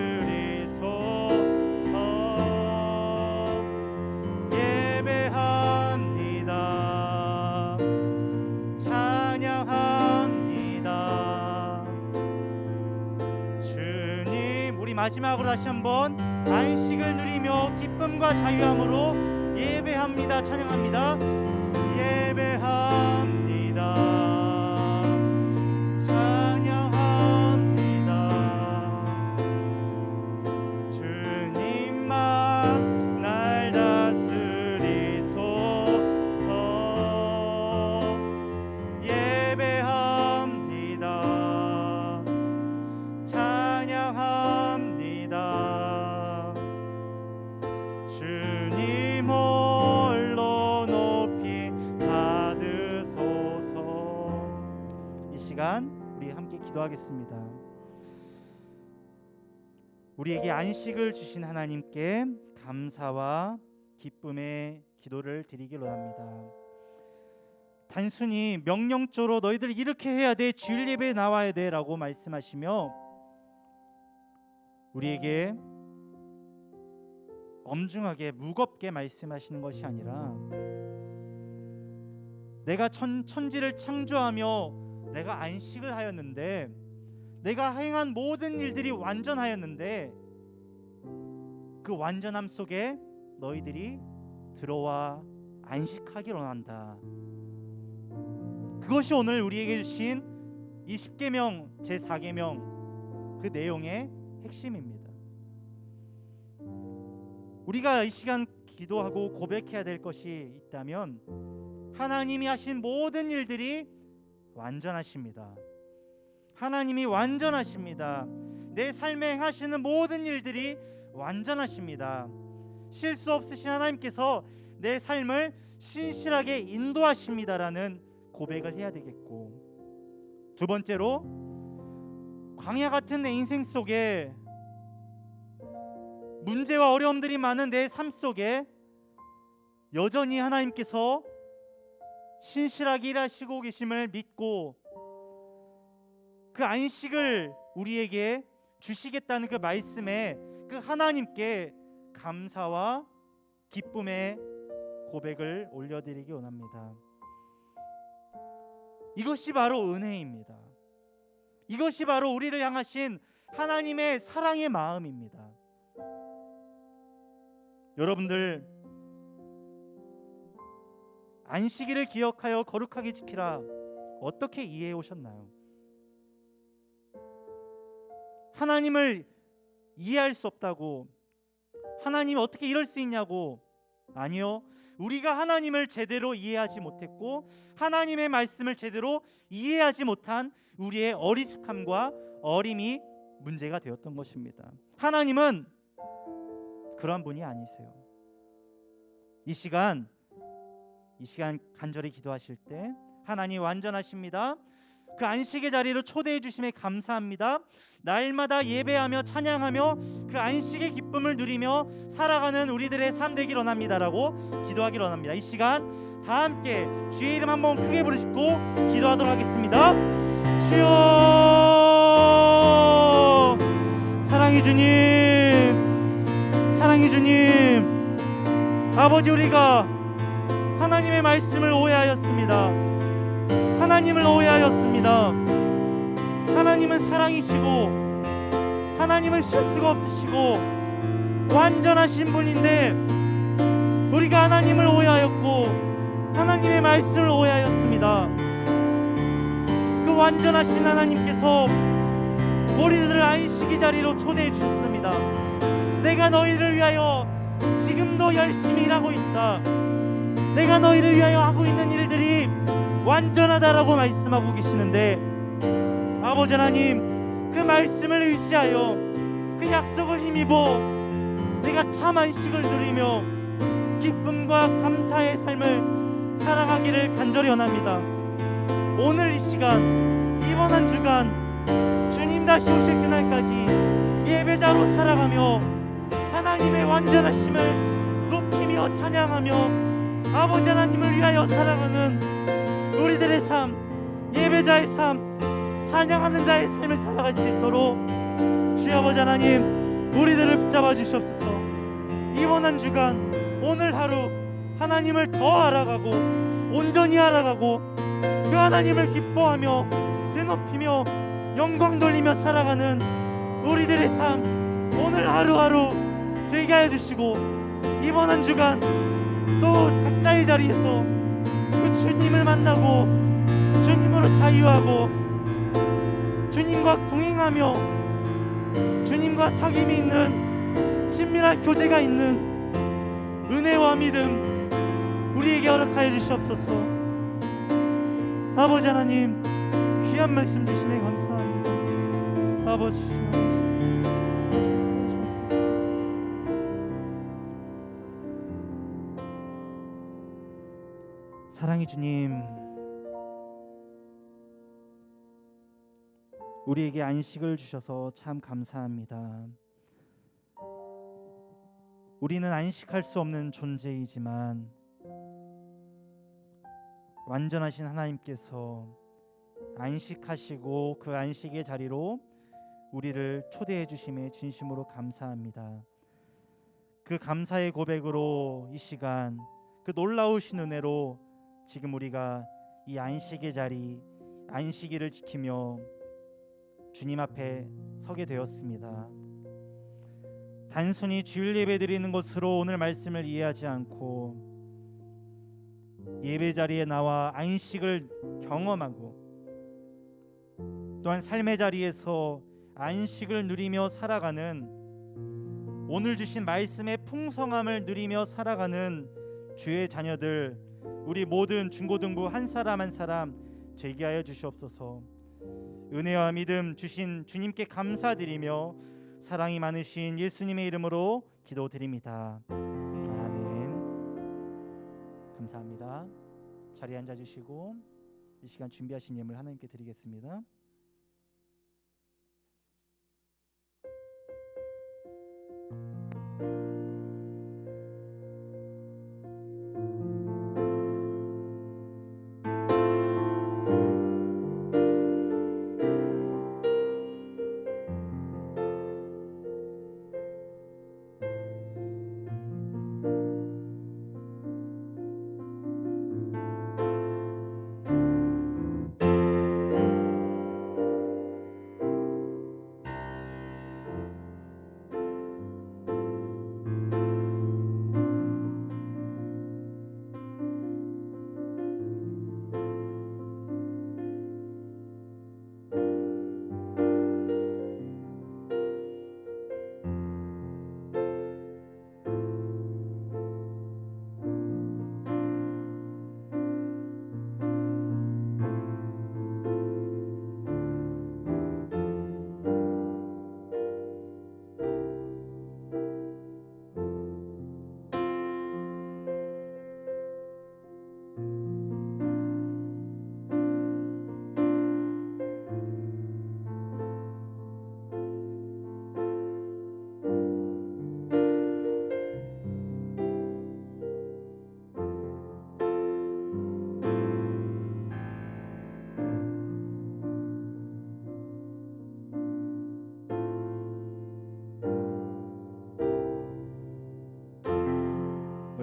예배합니다. 찬양합니다. 주님, 우리 마지막으로 다시 한번 안식을 누리며 기쁨과 자유함으로 예배합니다. 찬양합니다. 예배합니다. 찬양합니다. 주님만 날 다스리소서. 예배합니다. 찬양합니다. 주님 홀로 높이 받으소서. 이 시간 우리 함께 기도하겠습니다. 우리에게 안식을 주신 하나님께 감사와 기쁨의 기도를 드리길 원합니다. 단순히 명령조로 너희들 이렇게 해야 돼, 주일 예배에 나와야 돼 라고 말씀하시며 우리에게 엄중하게 무겁게 말씀하시는 것이 아니라 내가 천지를 창조하며 내가 안식을 하였는데, 내가 행한 모든 일들이 완전하였는데 그 완전함 속에 너희들이 들어와 안식하길 원한다. 그것이 오늘 우리에게 주신 이 10계명 제4계명 그 내용의 핵심입니다. 우리가 이 시간 기도하고 고백해야 될 것이 있다면 하나님이 하신 모든 일들이 완전하십니다. 하나님이 완전하십니다. 내 삶에 행하시는 모든 일들이 완전하십니다. 실수 없으신 하나님께서 내 삶을 신실하게 인도하십니다라는 고백을 해야 되겠고, 두 번째로 광야 같은 내 인생 속에 문제와 어려움들이 많은 내 삶 속에 여전히 하나님께서 신실하게 일하시고 계심을 믿고 그 안식을 우리에게 주시겠다는 그 말씀에 그 하나님께 감사와 기쁨의 고백을 올려드리기 원합니다. 이것이 바로 은혜입니다. 이것이 바로 우리를 향하신 하나님의 사랑의 마음입니다. 여러분들, 안식일을 기억하여 거룩하게 지키라 어떻게 이해해 오셨나요? 하나님을 이해할 수 없다고, 하나님이 어떻게 이럴 수 있냐고. 아니요, 우리가 하나님을 제대로 이해하지 못했고 하나님의 말씀을 제대로 이해하지 못한 우리의 어리숙함과 어림이 문제가 되었던 것입니다. 하나님은 그런 분이 아니세요. 이 시간 간절히 기도하실 때 하나님 완전하십니다. 그 안식의 자리로 초대해 주심에 감사합니다. 날마다 예배하며 찬양하며 그 안식의 기쁨을 누리며 살아가는 우리들의 삶 되길 원합니다라고 기도하길 원합니다. 이 시간 다 함께 주의 이름 한번 크게 부르시고 기도하도록 하겠습니다. 주여, 사랑의 주님, 사랑의 주님, 아버지, 우리가 하나님의 말씀을 오해하였습니다. 하나님을 오해하였습니다. 하나님은 사랑이시고 하나님은 실수가 없으시고 완전하신 분인데 우리가 하나님을 오해하였고 하나님의 말씀을 오해하였습니다. 그 완전하신 하나님께서 우리들을 안식의 자리로 초대해 주셨습니다. 내가 너희를 위하여 지금도 열심히 일하고 있다. 내가 너희를 위하여 하고 있는 일들이 완전하다라고 말씀하고 계시는데, 아버지 하나님, 그 말씀을 의지하여 그 약속을 힘입어 내가 참 안식을 누리며 기쁨과 감사의 삶을 살아가기를 간절히 원합니다. 오늘 이 시간, 이번 한 주간 주님 다시 오실 그날까지 예배자로 살아가며 하나님의 완전하심을 높이며 찬양하며 아버지 하나님을 위하여 살아가는 우리들의 삶, 예배자의 삶, 찬양하는 자의 삶을 살아갈 수 있도록 주여 아버지 하나님, 우리들을 붙잡아 주시옵소서. 이번 한 주간, 오늘 하루 하나님을 더 알아가고 온전히 알아가고 그 하나님을 기뻐하며 드높이며 영광 돌리며 살아가는 우리들의 삶, 오늘 하루하루 되게 하여 주시고, 이번 한 주간 또 각자의 자리에서 그 주님을 만나고 주님으로 자유하고 주님과 동행하며 주님과 사귐이 있는 친밀한 교제가 있는 은혜와 믿음 우리에게 허락하여 주시옵소서. 아버지 하나님, 귀한 말씀 주시네 감사합니다. 아버지, 사랑의 주님, 우리에게 안식을 주셔서 참 감사합니다. 우리는 안식할 수 없는 존재이지만 완전하신 하나님께서 안식하시고 그 안식의 자리로 우리를 초대해 주심에 진심으로 감사합니다. 그 감사의 고백으로 이 시간, 그 놀라우신 은혜로 지금 우리가 이 안식의 자리, 안식일을 지키며 주님 앞에 서게 되었습니다. 단순히 주일 예배 드리는 것으로 오늘 말씀을 이해하지 않고 예배 자리에 나와 안식을 경험하고 또한 삶의 자리에서 안식을 누리며 살아가는, 오늘 주신 말씀의 풍성함을 누리며 살아가는 주의 자녀들, 우리 모든 중고등부 한 사람 한 사람 되게 하여 주시옵소서. 은혜와 믿음 주신 주님께 감사드리며 사랑이 많으신 예수님의 이름으로 기도드립니다. 아멘. 감사합니다. 자리에 앉아주시고 이 시간 준비하신 예물 하나님께 드리겠습니다.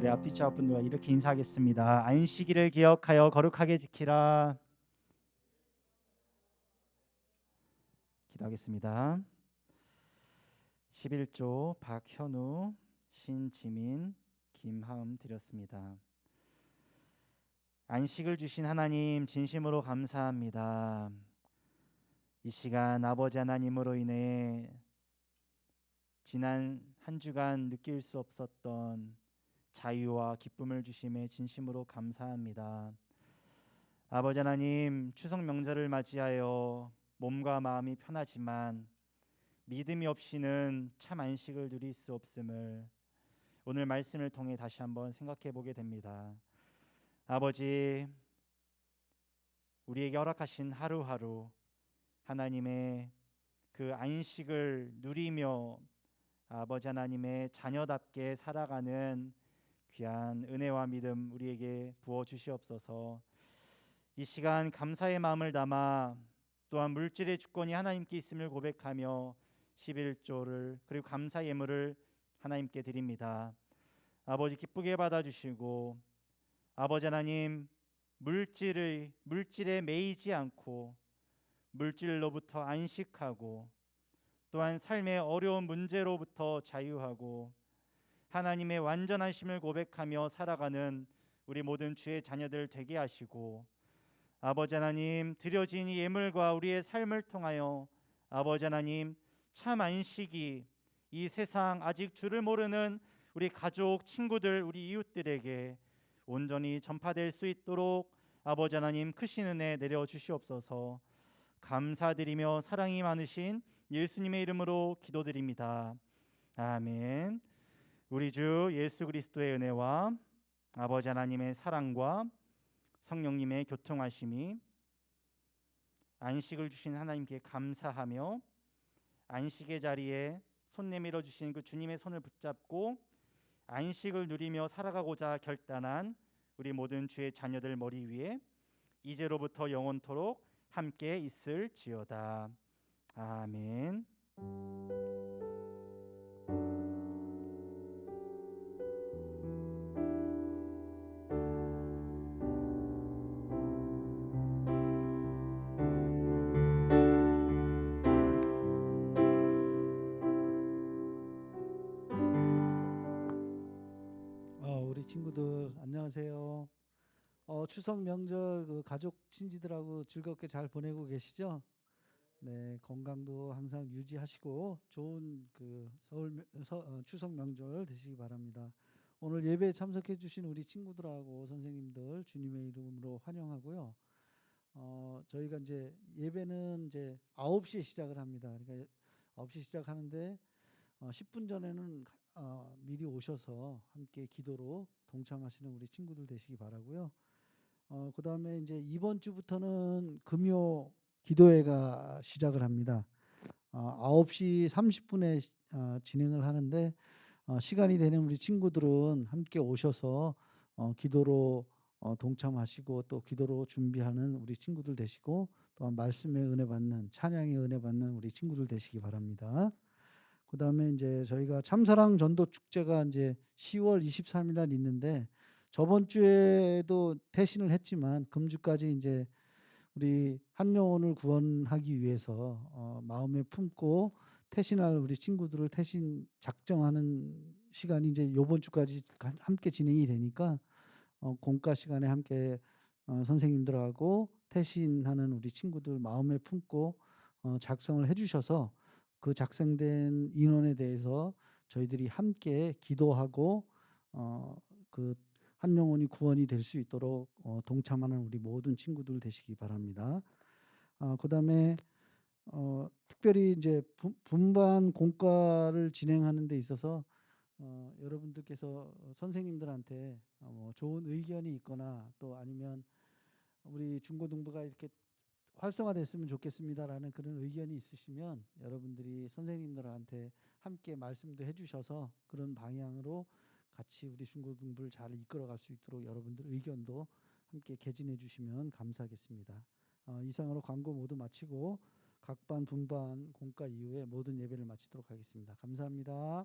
우리 앞뒤 좌우분들과 이렇게 인사하겠습니다. 안식일을 기억하여 거룩하게 지키라. 기도하겠습니다. 11조 박현우, 신지민, 김하음 드렸습니다. 안식을 주신 하나님 진심으로 감사합니다. 이 시간 아버지 하나님으로 인해 지난 한 주간 느낄 수 없었던 자유와 기쁨을 주심에 진심으로 감사합니다. 아버지 하나님, 추석 명절을 맞이하여 몸과 마음이 편하지만 믿음이 없이는 참 안식을 누릴 수 없음을 오늘 말씀을 통해 다시 한번 생각해 보게 됩니다. 아버지, 우리에게 허락하신 하루하루 하나님의 그 안식을 누리며 아버지 하나님의 자녀답게 살아가는 귀한 은혜와 믿음 우리에게 부어 주시옵소서. 이 시간 감사의 마음을 담아 또한 물질의 주권이 하나님께 있음을 고백하며 11조를 그리고 감사 예물을 하나님께 드립니다. 아버지 기쁘게 받아주시고 아버지 하나님 물질에 매이지 않고 물질로부터 안식하고 또한 삶의 어려운 문제로부터 자유하고 하나님의 완전하심을 고백하며 살아가는 우리 모든 주의 자녀들 되게 하시고 아버지 하나님 드려진 이 예물과 우리의 삶을 통하여 아버지 하나님 참 안식이 이 세상 아직 주를 모르는 우리 가족, 친구들, 우리 이웃들에게 온전히 전파될 수 있도록 아버지 하나님 크신 은혜 내려 주시옵소서. 감사드리며 사랑이 많으신 예수님의 이름으로 기도드립니다. 아멘. 우리 주 예수 그리스도의 은혜와 아버지 하나님의 사랑과 성령님의 교통하심이 안식을 주신 하나님께 감사하며 안식의 자리에 손 내밀어 주신 그 주님의 손을 붙잡고 안식을 누리며 살아가고자 결단한 우리 모든 주의 자녀들 머리 위에 이제로부터 영원토록 함께 있을지어다. 아멘. 우리 친구들 안녕하세요. 추석 명절 그 가족 친지들하고 즐겁게 잘 보내고 계시죠? 네, 건강도 항상 유지하시고 좋은 그 추석 명절 되시기 바랍니다. 오늘 예배에 참석해 주신 우리 친구들하고 선생님들 주님의 이름으로 환영하고요. 저희가 이제 예배는 이제 9시에 시작을 합니다. 그러니까 9시 시작하는데 10분 전에는 미리 오셔서 함께 기도로 동참하시는 우리 친구들 되시기 바라고요. 그 다음에 이제 이번 주부터는 금요 기도회가 시작을 합니다. 9시 30분에 진행을 하는데 시간이 되는 우리 친구들은 함께 오셔서 기도로 동참하시고 또 기도로 준비하는 우리 친구들 되시고 또한 말씀의 은혜 받는 찬양의 은혜 받는 우리 친구들 되시기 바랍니다. 그 다음에 이제 저희가 참사랑 전도 축제가 이제 10월 23일 날 있는데 저번 주에도 태신을 했지만 금주까지 이제 우리 한 영혼을 구원하기 위해서 마음에 품고 태신할 우리 친구들을 태신 작정하는 시간이 이제 요번 주까지 함께 진행이 되니까 공과 시간에 함께 선생님들하고 태신하는 우리 친구들 마음에 품고 작성을 해주셔서 그 작성된 인원에 대해서 저희들이 함께 기도하고 그 한 영혼이 구원이 될 수 있도록 동참하는 우리 모든 친구들 되시기 바랍니다. 그다음에 특별히 이제 분반 공과를 진행하는 데 있어서 여러분들께서 선생님들한테 뭐 좋은 의견이 있거나 또 아니면 우리 중고등부가 이렇게 활성화됐으면 좋겠습니다라는 그런 의견이 있으시면 여러분들이 선생님들한테 함께 말씀도 해주셔서 그런 방향으로 같이 우리 중고등부를 잘 이끌어갈 수 있도록 여러분들 의견도 함께 개진해 주시면 감사하겠습니다. 이상으로 광고 모두 마치고 각반 분반 공과 이후에 모든 예배를 마치도록 하겠습니다. 감사합니다.